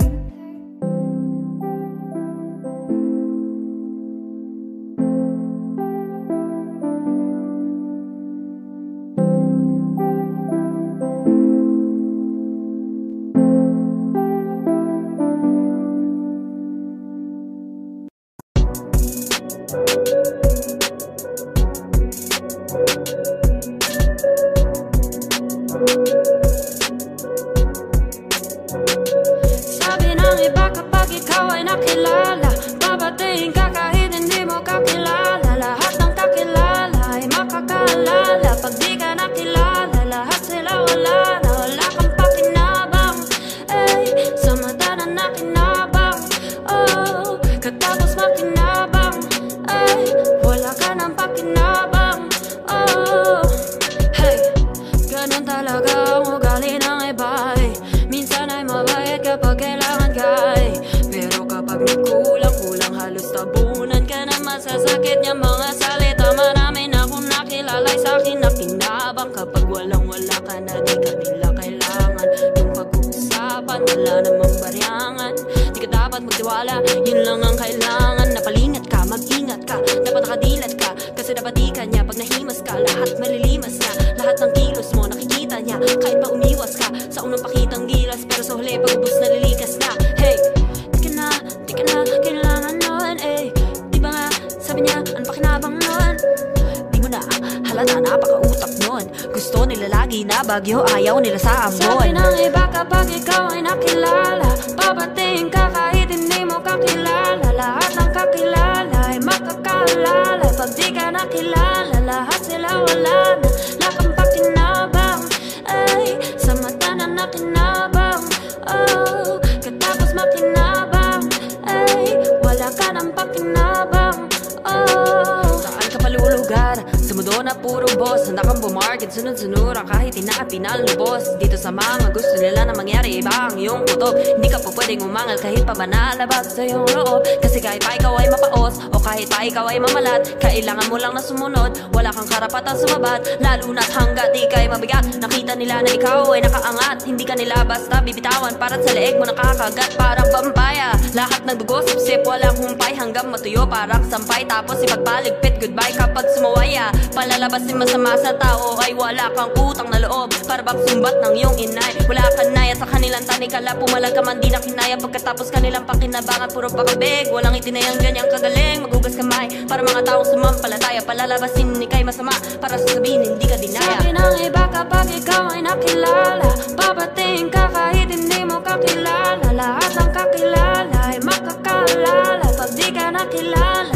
Sabi ng iba kapag ikaw ay nakilala, babatiin ka kahit hindi mo kakilala. Lahat ng kakilala ay makakaalala. Pag di ka nakilala, lahat sila wala na. Wala kang pakinabang, ay sa mata na nakinabang. Oh, katapos makinabang, ay wala ka ng pakinabang. Oh, hey, ganun talaga ang ugali ng iba. Minsan ay mabait kapag kailangan ka, pero kapag nagkulang-kulang, halos tabunan ka na. Masasakit niya mga salita. Marami na akong nakilala sa'kin na kinabang. Kapag walang-wala ka na, di ka nila kailangan. Yung pag-uusapan, wala namang baryangan. Di ka dapat magtiwala, yun lang ang kailangan. Napalingat ka, mag-ingat ka, dapat nakadilat ka, kasi dapat di ka niya. Pag nahimas ka, lahat malilimas na. Lahat ng kilos mo nakikita niya, kahit pa umiwas ka sa unang pakitang gilas. Pero sa huli, pag-ubos nalilikas na. Hey, di ka na kailangan nun, eh. Di ba nga, sabi niya, ano pakinabang nun? Di mo na halata, napaka-utak nun. Gusto nila lagi na bagyo, ayaw nila sa ambon. Sabi ng iba kapag ikaw ay nakilala, babatiin ka kahit hindi mo kakilala. Lahat ng kakilala ay makakaalala. Pag di ka nakilala, lahat sila wala na. Wala kang pakinabang, ay sa mata na nakinabang. Oh, katapos makinabang, ay wala ka ng pakinabang. Oh, saan ka palulugar? Sa mundo na puro boss, handa kang bumarket, sunod-sunuran kahit inaapinal lubos. Dito sa mga gusto nila na mangyari, iba ang iyong kutob. Hindi ka po pwedeng umangal kahit pa ba nalabas sa iyong loob. Kasi kahit pa ikaw ay mapaos, o kahit pa ikaw ay mamalat, kailangan mo lang na sumunod. Wala kang karapatan sumabat, lalo na't hanggat di ka'y mabigat. Nakita nila na ikaw ay nakaangat, hindi ka nila basta bibitawan. Para't sa leeg mo nakakagat, parang pampaya. Lahat ng dugo sip-sip, walang humpay hanggang matuyo, parang sampay. Tapos ipagpaligpit, goodbye kapag sumawaya. Palalabasin masama sa tao ay wala kang utang na loob, para bang sumbat ng iyong inay. Wala ka naya sa kanilang tanikala, pumalag ka man di na kinaya. Pagkatapos kanilang pakinabangan, puro pakabig, walang itinayang ganyang kagaling. Magugas kamay para mga taong sumampalataya. Palalabasin ni kay masama, para sasabihin hindi ka dinaya. Sabi ng iba kapag ikaw ay nakilala, babatiin ka kahit hindi mo kakilala. Lahat ng kakilala ay makakaalala. Pag di ka nakilala,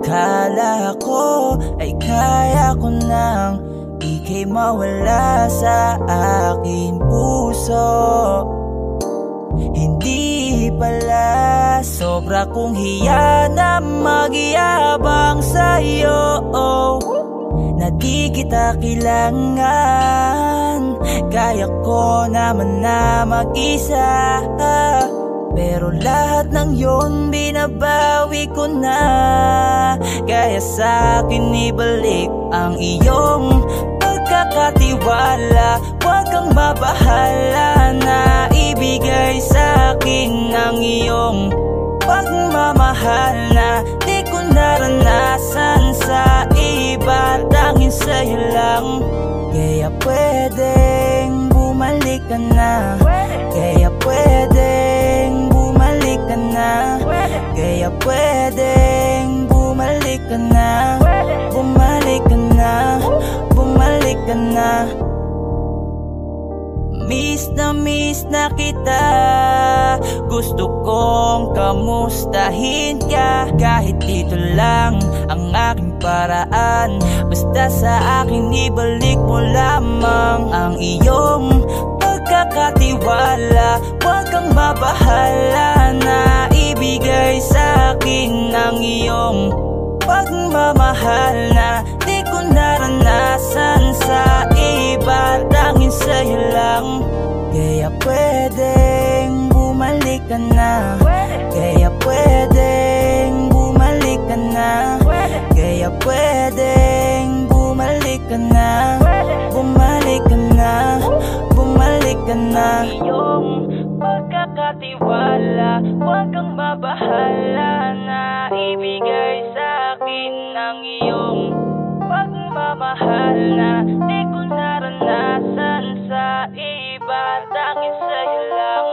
Akala ko ay kaya ko nang ika'y mawala sa aking puso. Hindi pala, sobra kong hiya na magyabang sa'yo, na di kita kailangan. Kaya ko naman na mag-isa, pero lahat ng yon binabawi ko na. Kaya sa'kin ibalik ang iyong pagkakatiwala. Huwag kang mabahala na ibigay sa'kin ang iyong pagmamahal na di ko naranasan sa iba, tanging sa'yo lang. Kaya pwedeng bumalik ka na, kaya pwedeng bumalik ka na, kaya pwedeng bumalik ka na, bumalik ka na, bumalik ka na. Miss na kita, gusto kong kamustahin ka. Kahit dito lang ang aking paraan, basta sa akin ibalik mo lamang ang iyong pagkakatiwala. Huwag kang mabahala na ibigay sa'kin ang iyong pagmamahal na di ko naranasan sa iba, tanging sa'yo lang. Kaya pwedeng bumalik ka na, kaya pwedeng bumalik ka na, kaya pwedeng bumalik ka na, bumalik ka na, bumalik ka na. Iyong pagkakatiwala, huwag kang mabahala na ibigay sa'kin ang iyong pagmamahal na di ko naranasan sa iba, tanging sa'yo lang.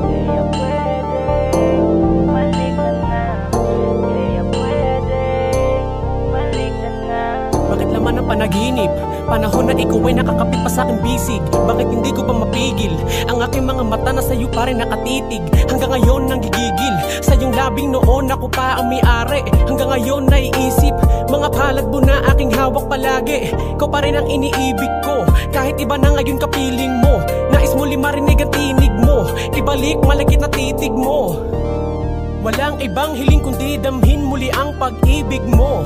Kaya pwedeng bumalik ka na, kaya pwedeng bumalik ka na. Bakit laman ang panaginip? Panahon na ikaw ay nakakapit pa sa'king bisig. Bakit hindi ko pa mapigil? Ang aking mga mata na sa'yo pa rin nakatitig. Hanggang ngayon nang gigigil sa iyong labing noon ako pa ang may-ari. Hanggang ngayon naiisip mga palad mo na aking hawak palagi. Ikaw pa rin ang iniibig ko, kahit iba na ngayon kapiling mo. Nais muli marinig ang tinig mo, ibalik malagkit na titig mo. Walang ibang hiling kundi damhin muli ang pag-ibig mo.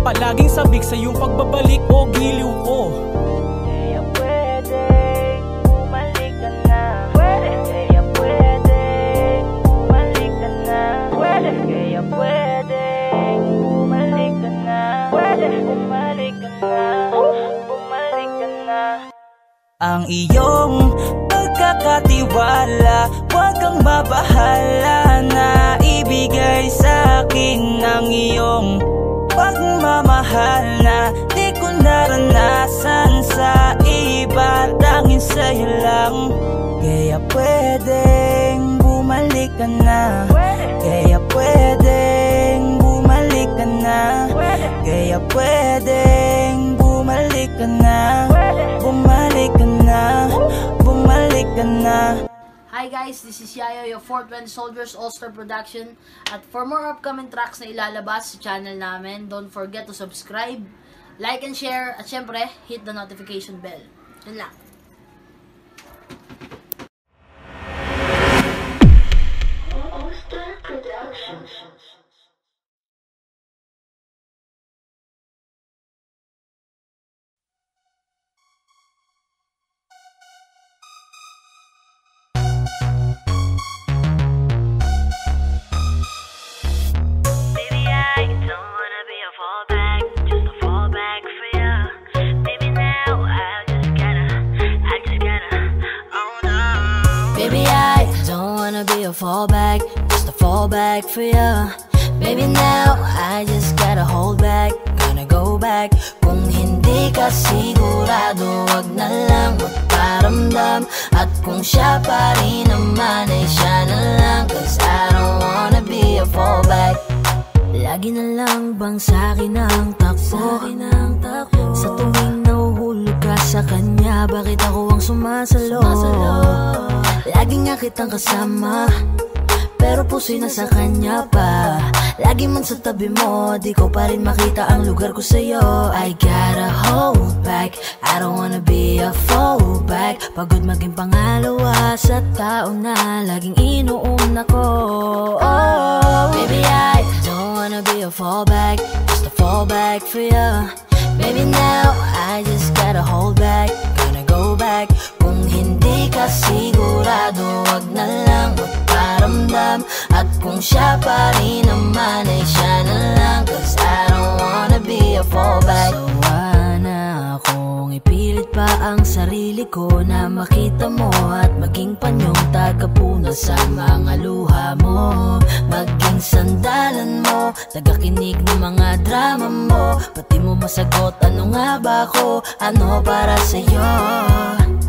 Palaging sabik sa iyong pagbabalik o giliw ko. Kaya pwedeng bumalik ka na, kaya pwedeng bumalik ka na, kaya pwedeng bumalik ka na, bumalik ka na, bumalik ka na. Ang iyong pagkakatiwala, huwag kang mabahala na ibigay sa'kin ang iyong pagmamahal na di ko naranasan sa iba, tanging sa'yo lang. Kaya pwedeng bumalik ka na, kaya pwedeng bumalik ka na, kaya pwedeng bumalik ka na, bumalik ka na, bumalik ka na. Hi guys, this is Yayo, your 420 Soldiers All-Star Production. At for more upcoming tracks na ilalabas sa channel namin, don't forget to subscribe, like and share, at syempre, hit the notification bell. Yun lang. All-Star Production. A fallback, just a fallback for ya. Baby now, I just gotta hold back, gonna go back. Kung hindi ka sigurado, wag na lang magparamdam. At kung siya pa rin naman, ay siya na lang. Cause I don't wanna be a fallback. Lagi na lang bang sa'kin ang takbo? Sa tuwing nahuhulog ka sa kanya, bakit ako ang sumasalo? Lagi nga kitang kasama, pero puso'y nasa kanya pa. Lagi man sa tabi mo, di ko pa rin makita ang lugar ko sa'yo. I gotta hold back, I don't wanna be a fallback. Pagod maging pangalawa sa tao na laging inuuna ko. Baby, I don't wanna be a fallback, just a fallback for ya. Baby, now I just gotta hold back, gonna go back. Kung hindi ka sigurado, wag na lang magparamdam. At kung siya pa rin naman ay siya na lang, cause I don't wanna be a fallback. Sawa na akong ipilit pa ang sarili ko na makita mo at maging panyong tagapuna sa mga luha mo. Maging sandalan mo, tagakinig ng mga drama mo. Pati mo masagot ano nga ba ko, ano para sa'yo.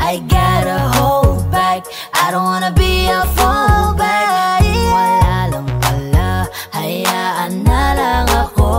I gotta hold back, I don't wanna be a fallback. Wala lang pala, hayaan na lang ako.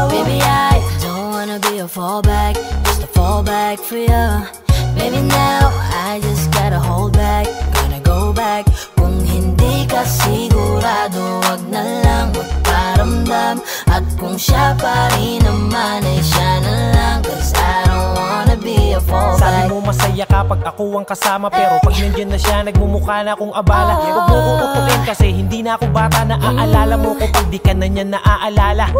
Baby, I don't wanna be a fallback, just a fallback for ya. Baby, now I just gotta hold back, gonna go back. Kung hindi ka sigurado, wag na lang magparamdam. At kung siya pa rin naman ay siya na lang, cause I don't wanna be a fallback. Sabi mo masaya kapag ako ang kasama, pero pag nandiyan na siya, nagmumukha na akong abala. Huwag mo ko upuin kasi hindi na ako bata. Naaalala mo ko pag di ka na niya naaalala.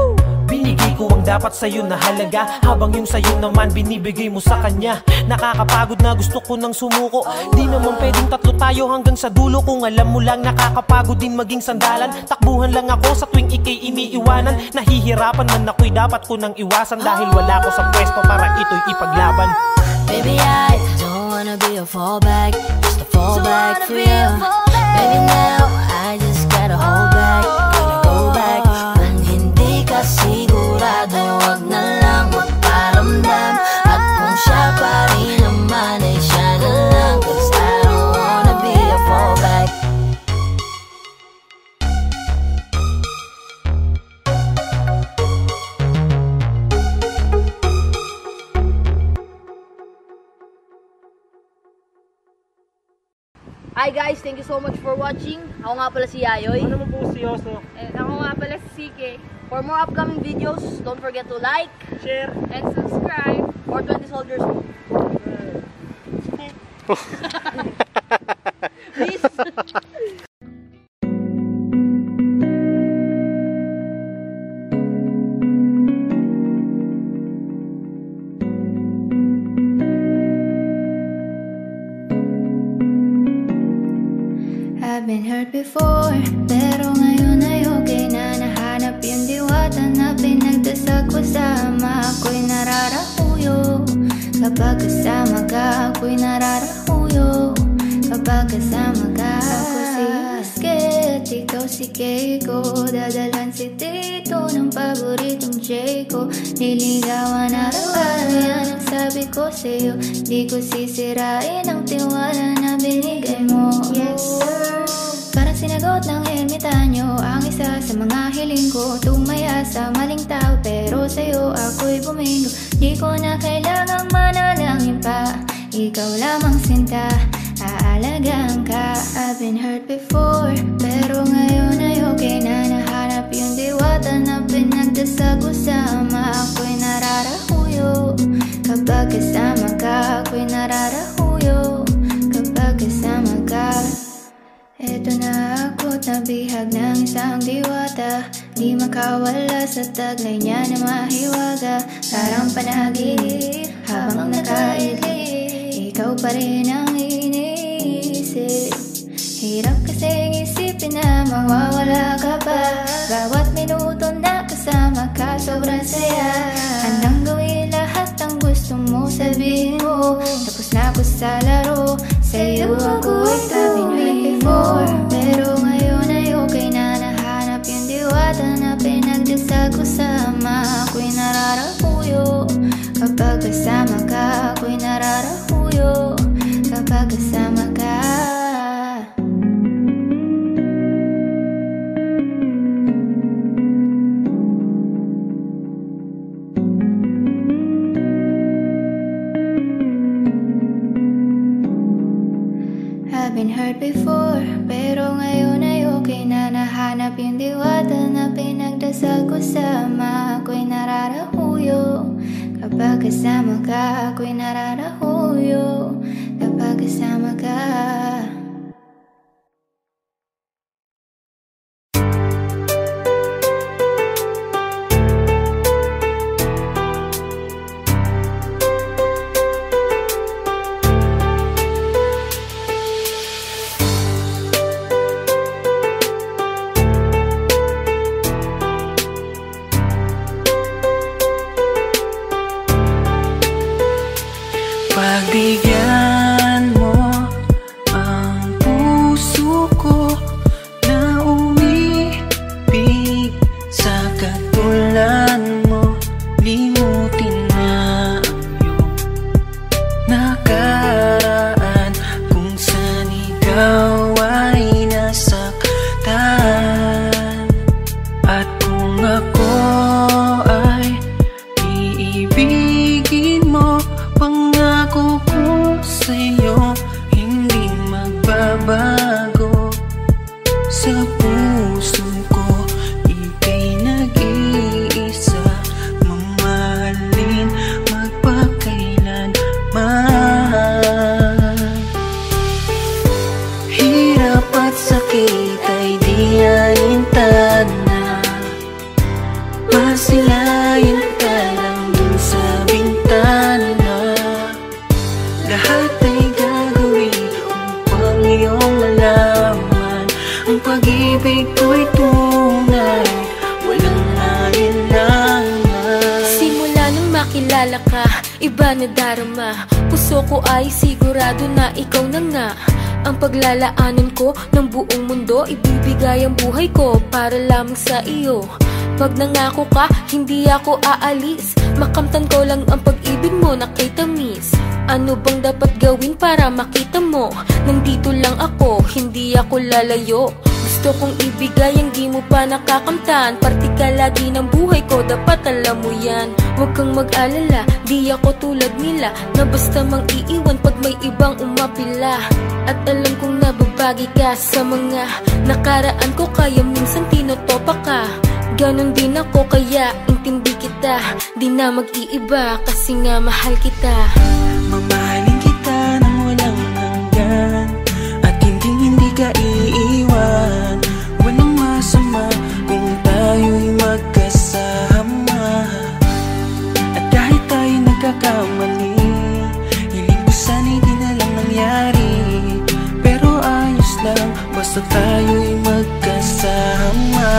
Binigay ko ang dapat sa'yo na halaga, habang yung sa'yo naman binibigay mo sa kanya. Nakakapagod na gusto ko nang sumuko. Di naman pwedeng tatlo tayo hanggang sa dulo. Kung alam mo lang nakakapagod din maging sandalan. Takbuhan lang ako sa tuwing ikay iniiwanan. Nahihirapan man ako'y dapat ko nang iwasan, dahil wala ko sa pwesto para ito'y ipaglaban. Baby, I don't wanna be a fallback, just a fallback for you. Baby, now I just gotta hold back, gotta go back. Kung hindi ka sigurado, wag na lang magparamdam. At kung siya pa rin naman ay siya na lang, cause I don't wanna be a fallback. Hi guys, thank you so much for watching. Ako nga pala si Yayoy. Ano naman po si Yoso? And ako nga pala si CK. For more upcoming videos, don't forget to like, share, and subscribe for 20 Soldiers. Peace. I've been hurt before, pero ngayon ay okay na. Nahanap yung diwata na pinagdasal ko. Sama ako'y nararahuyo. Kapag kasama ka, ako'y nararahuyo. Kapag kasama ka, ako si Basket, ikaw si Keiko. Dadalhan si Tito ng paboritong Jayco. Niligawan araw-araw, yan ang sabi ko sa'yo. Di ko sisirain ang tiwala na binigay mo. Yes sir. Parang sinagot ng ermitanyo ang isa sa mga hiling ko. Tumaya sa maling tao, pero sa'yo ako'y bumingo. Di ko na kailangang manalangin pa, ikaw lamang sinta, aalagaan ka. I've been hurt before, pero ngayon ay okay na. Nahanap yung diwata na pinagdasal ko. Sama ako'y nararahuyo. Kapag kasama ka, ako'y nararahuyo. Kapag kasama ka, eto na ako, nabihag ng isang diwata. Di makawala sa taglay niya na mahiwaga. Parang panaginip habang nakaidlip, ikaw pa rin ang iniisip. Hirap kasing isipin na mawawala ka pa. Bawat minuto na kasama ka, sobrang saya. Handang gawin lahat ang gusto mo, sabihin mo. Tapos na ako sa laro, sa'yo ako'y tabinwin before. Pero ngayon ay okay na. Nahanap yung diwata na pinagdasal ko. Sama ako'y nararahuyo. Kapag kasama ka, ako'y nararahuyo. Kapag kasama ka. I've been hurt before, pero ngayon ay okay na. Nahanap yung diwata kasama ako'y nararahuyo. Kapag kasama ka ako'y nararahuyo. Kapag kasama ka. Pagbigyan mo ang puso ko na umibig sa katulad mo. Limutin na ang iyong nakaraan kung saan ikaw ay nasaktan. At kung ako ay iibigin mo, pangako ko sa'yo, hindi magbabago. Sa puso ko, ika'y nag-iisa, mamahalin magpakailanman. Hirap at sakit ay di alintad na, masilayan ka lang dun sa bintana. Lahat ay gagawin upang iyong malaman ang pag-ibig ko'y tunay, walang alinlangan. Simula nang makilala ka, iba na darama. Puso ko ay sigurado na ikaw na nga ang paglalaanan ko ng buong mundo. Ibibigay ang buhay ko para lamang sa iyo. Pag nangako ka, hindi ako aalis. Makamtan ko lang ang pag-ibig mo na kay tamis. Ano bang dapat gawin para makita mo? Nandito lang ako, hindi ako lalayo. Gusto kong ibigay ang di mo pa nakakamtan. Parte ka lagi ng buhay ko, dapat alam mo yan. Huwag kang mag-alala, di ako tulad nila na basta mang iiwan pag may ibang umapila. At alam kong nababagi ka sa mga nakaraan ko, kaya minsan tinotopa ka. Ganon din ako, kaya intindi kita. Di na mag-iiba kasi nga mahal kita. Mamahalin kita nang walang hanggan, at hindi ka iiwan. Walang masama kung tayo'y magkasama. At kahit tayo nagkakamali, hiling ko sana'y di na lang nangyari. Pero ayos lang, basta tayo'y magkasama.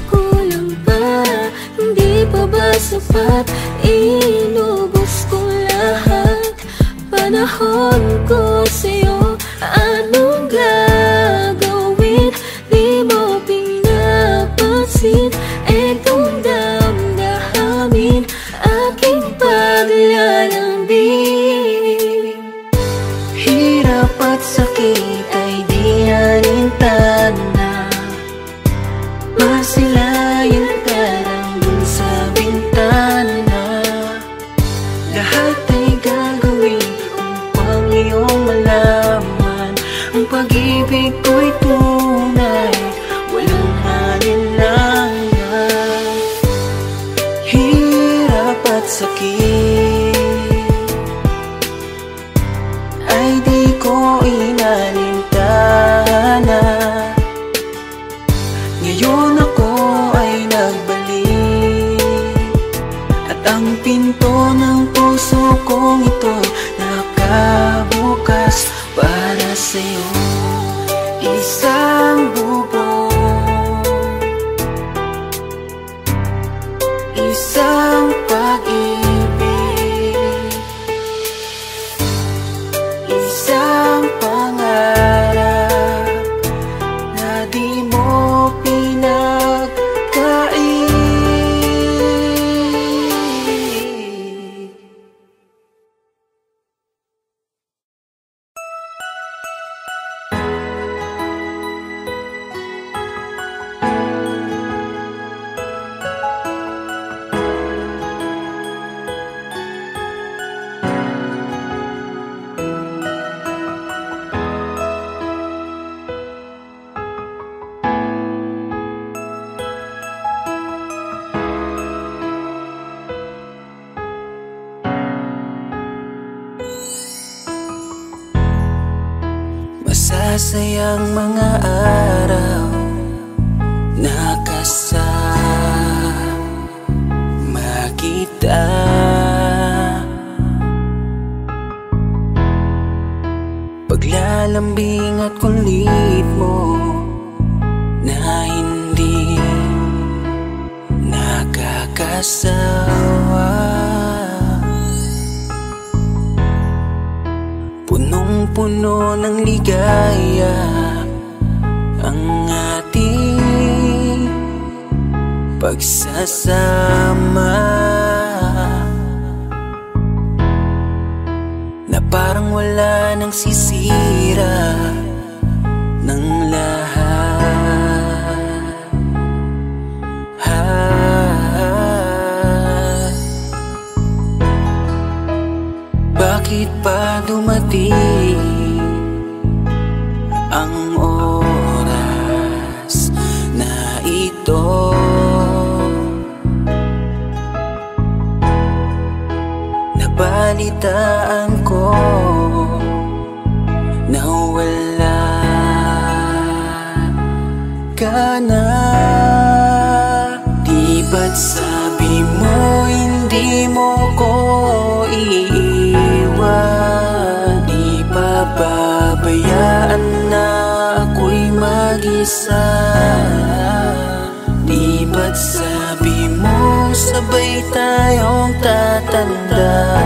Kulang pa, hindi pa ba sapat? Inubos ko lahat, panahon ko sa'yo. Anong gagawin? Di mo pinapansin itong damdamin, aking paglalambing. Hirap at sakit ay di alintad na, masilayan ka lang dun sa bintana. Lahat ay gagawin upang iyong malaman ang pag-ibig ko'y tunay, walang alinlangan. Hirap at sakit ay di ko inalintana. Ngayon ako ay nagbalik, at ang pinto ng puso kong ito'y nakabukas para sa'yo. Isang bubong, isang pag-ibig, isang pangarap na di mo pinagkait. masasayang mga araw na kasama kita. Paglalambing at kulit mo na hindi nakakasawa. Punong-puno ng ligaya ang ating pagsasama, na parang wala nang sisira ng lahat. Bakit pa dumating ang oras na ito? Nabalitaan ko na wala ka na. Di ba't sabi mo hindi mo ko iiwan? Di pa babayaan na ako'y mag-isa? Di ba't sabi mo sabay tayong tatanda?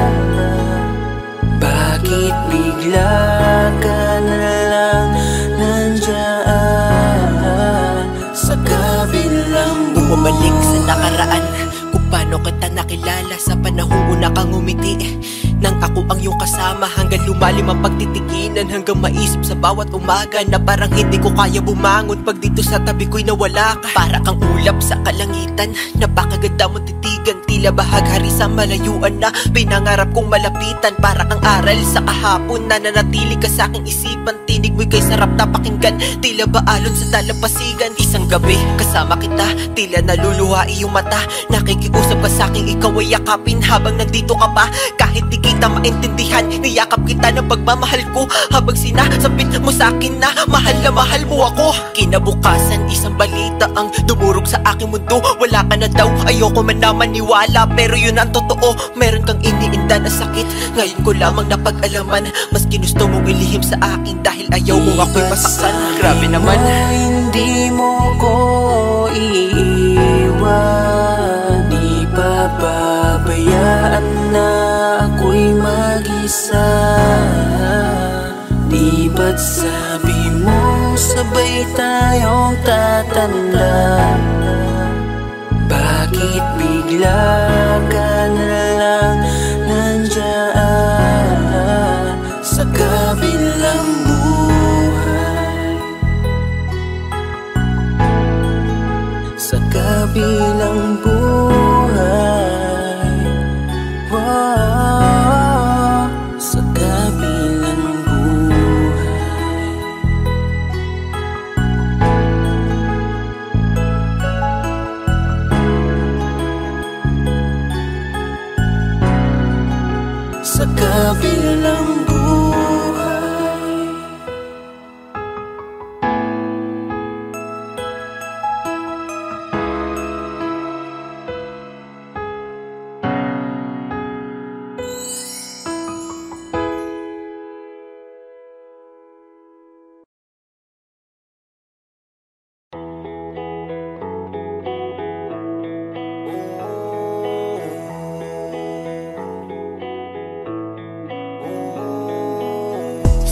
Bakit bigla ka na lang nandyan sa kabilang buhay? Bumalik sa nakaraan, kung paano kita nakilala sa panahong una kang umiti. Nang ako ang iyong kasama, hanggang lumalim ang pagtitikinan, hanggang maisip sa bawat umaga na parang hindi ko kaya bumangon pag dito sa tabi ko'y nawala ka. Para kang ulap sa kalangitan, napakaganda mong titigan, tila bahaghari sa malayuan na pinangarap kong malapitan. Para kang aral sa kahapon na nanatili ka sa aking isipan, tinig mo'y kay sarap na pakinggan, tila ba alon sa dalampasigan. Isang gabi kasama kita, tila naluluha iyong mata, nakikiusap ka sa aking ikaw ay yakapin habang nandito ka pa. Kahit di kita maintindihan, niyakap kita ng pagmamahal ko, habang sinasabit mo sa akin na mahal mo ako. Kinabukasan isang balita ang dumurog sa aking mundo, wala ka na daw, ayoko man na maniwala, pero yun ang totoo. Meron kang iniinda na sakit, ngayon ko lamang napag-alaman. Mas ginusto mong ilihim sa akin dahil ayaw mong ako'y masaktan. Grabe naman. Hindi mo ko iiwan, di pa babayaan na ako'y mag-isa. Di ba't sabi mo sabay tayong tatanda? Bakit bigla ka na lang nandyan sa kabilang buhay? Sa kabilang buhay, wow, sa kabilang buhay. Sa kabilang buhay.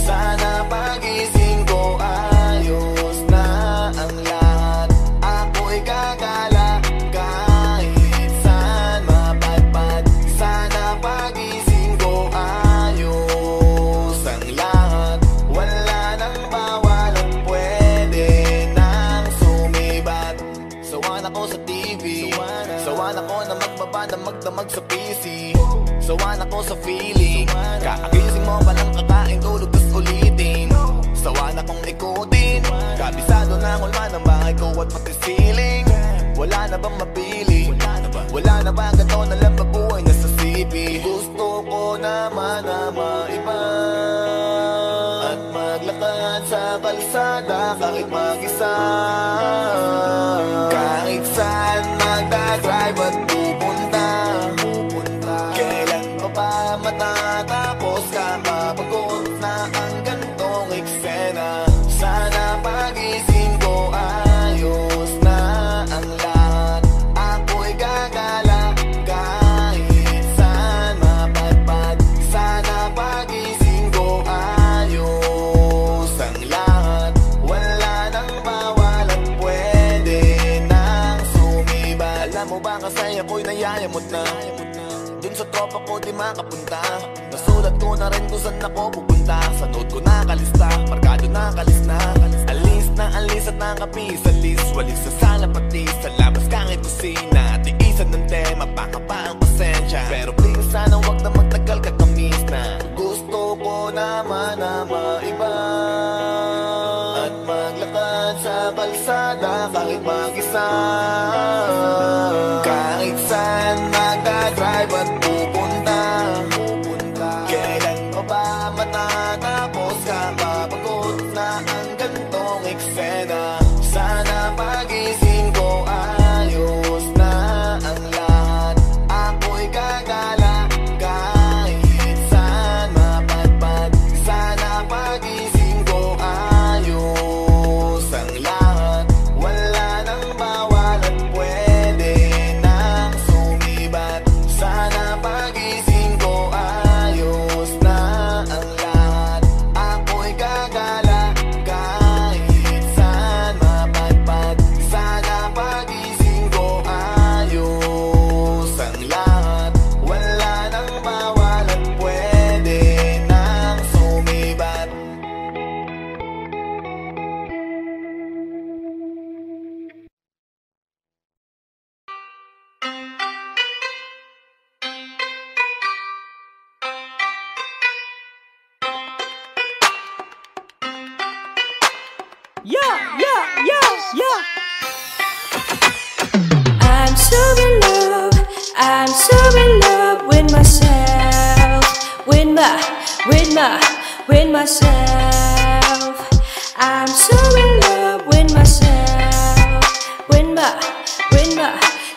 Sana pagising ko ayos na ang lahat, ako'y gagala kahit saan mapadpad. Sana pagising ko ayos ang lahat, wala nang bawal at pwede nang sumibat. Sawan ako sa TV, sawan ako na magdamag sa PC, sawan ako sa feeling, kakagising mo palang kakain tulog tas ulitin. Sawan akong ikutin, kabisado na ang ulma ng bahay ko at pati ceiling. Wala na bang mapili? Wala na ba ganito na lang mabuhay na sa CP? Gusto ko naman na maiba at maglakad sa kalsada. kalsada kahit mag-isa. Kahit saan magdadrive at pupunta, kailan pa ba matatapos? Kapapagod na ang gantong eksena. Sana pagising ko ayos na ang lahat. Ako'y gagala kahit saan mapadpad. Sana pagising ko ayos ang lahat. Wala nang bawal at pwede nang sumiba. Alam mo ba kasi ako'y nayayamot na dun sa tropa ko di makapunta. Nasulat ko na rin kung saan ako pupunta. Sa note ko nakalista, markado nakalis na. Alis at nakapis sa list. Walis sa sala pati sa labas kahit kusina. Tiisan ng tema, baka pa ang pasensya. Pero please sana wag na magtagal kakamis na. Gusto ko naman na maiba at maglakad sa kalsada kahit mag-isa. Kahit saan magdadrive at pupunta, kailan pa ba matatapos? Kapapagod na ang gantong eksena. Sana pagising ko ayos na ang lahat. Ako'y gagala kahit saan mapadpad. Sana pagising ko ayos ang lahat. Wala nang bawal at pwede nang sumibat. Sana pagising ko ayos na ang lahat. Ako'y gagala kahit saan mapadpad. Sana pagising ko ayos ang lahat. Wala nang bawal at pwede nang sumibat. I'm so in love with myself, with myself. I'm so in love with myself,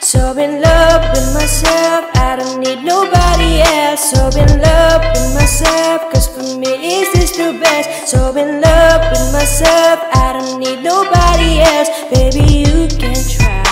so in love with myself. I don't need nobody else. So in love with myself, cause for me is this the best. So in love with myself, I don't need nobody else. Baby, you can try,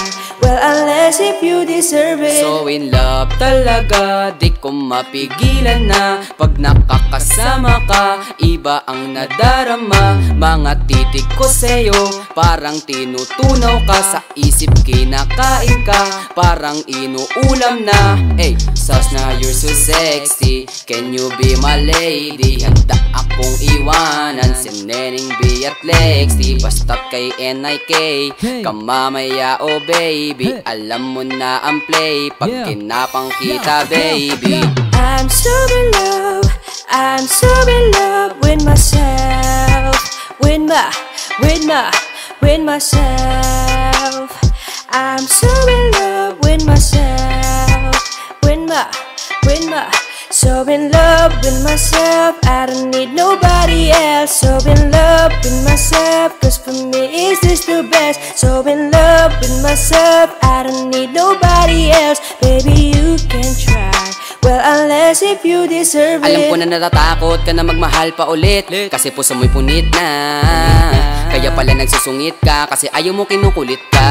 well unless if you deserve it. So in love talaga, di ko mapigilan na. Pag nakakasama ka, iba ang nadarama. Mga titik ko sa'yo, parang tinutunaw ka. Sa isip kinakain ka, parang inuulam na. Hey, sus na you're so sexy, can you be my lady? Handa akong iwanan si Neneng B at Lexi. Basta't kay NIK, kamamaya oh baby. Alam mo na ang play pag kinapang kita baby. I'm so in love, I'm so in love with myself, with myself. I'm so in love with myself, so in love with myself. I don't need nobody else. So in love with myself, cause for me is this the best. So in love with myself, I don't need nobody else. Baby, you can try, well unless if you deserve it. Alam ko na natatakot ka na magmahal pa ulit, kasi puso mo'y punit na. Kaya pala nagsusungit ka, kasi ayaw mo kinukulit ka.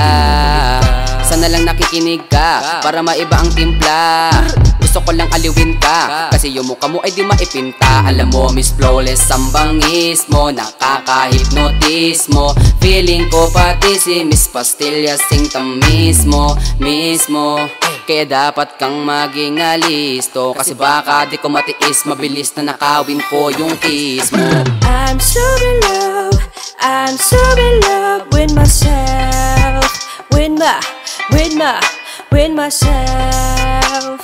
Sana lang nakikinig ka, para maiba ang timpla. Gusto ko lang aliwin ka, kasi yung mukha mo ay di maipinta. Alam mo Miss Flawless ang bangis mo, nakaka-hypnotis mo. Feeling ko pati si Miss Pastillas sing tamis mo, mismo. Kaya dapat kang maging alisto, kasi baka di ko matiis, mabilis na nakawin ko yung kiss mo. I'm so in love, I'm so in love with myself, with myself.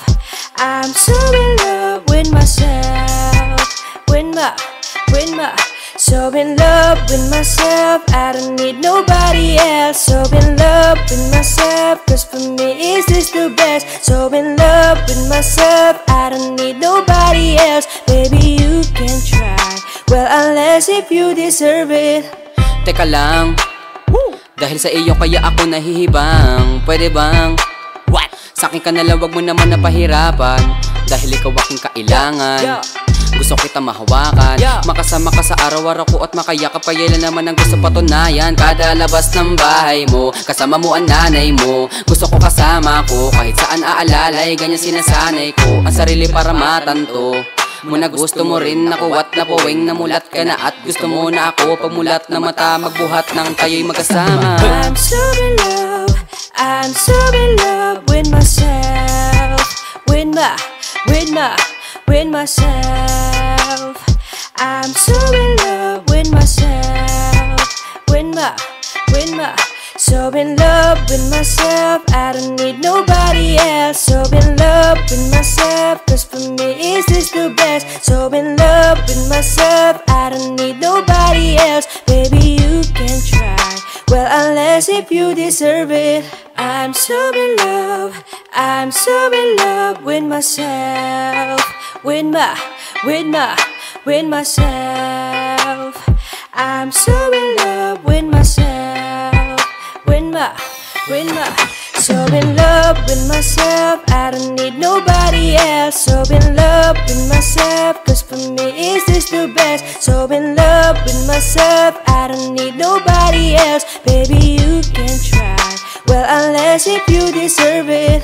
I'm so in love with myself, so in love with myself. I don't need nobody else. So in love with myself, cause for me is this the best. So in love with myself, I don't need nobody else. Baby, you can try, well unless if you deserve it. Teka lang, dahil sa iyo kaya ako nahihibang. Pwede bang sa'kin ka nalang, wag mo naman napahirapan. Dahil ikaw aking kailangan, gusto kita mahawakan, makasama ka sa araw-araw ko at makayakap. Kailan naman ang gusto patunayan. Kada labas ng bahay mo, kasama mo ang nanay mo. Gusto ko kasama ko, kahit saan aalalay. Ganyan sinasanay ko ang sarili para matanto mo na gusto mo rin ako at napuwing namulat ka na. At gusto mo na ako pagmulat na mata, magbuhat ng tayo'y magkasama. I'm so in love, I'm so in love with myself, with myself. I'm so in love with myself, so in love with myself. I don't need nobody else. So in love with myself, cause for me is this the best. So in love with myself, I don't need nobody else. Baby, you can try, well, unless if you deserve it. I'm so in love, I'm so in love with myself, with myself. I'm so in love with myself, so in love with myself. I don't need nobody else. So in love with myself, cause for me is this the best. So in love with myself, I don't need nobody else. Baby, you can try, well, unless if you deserve it.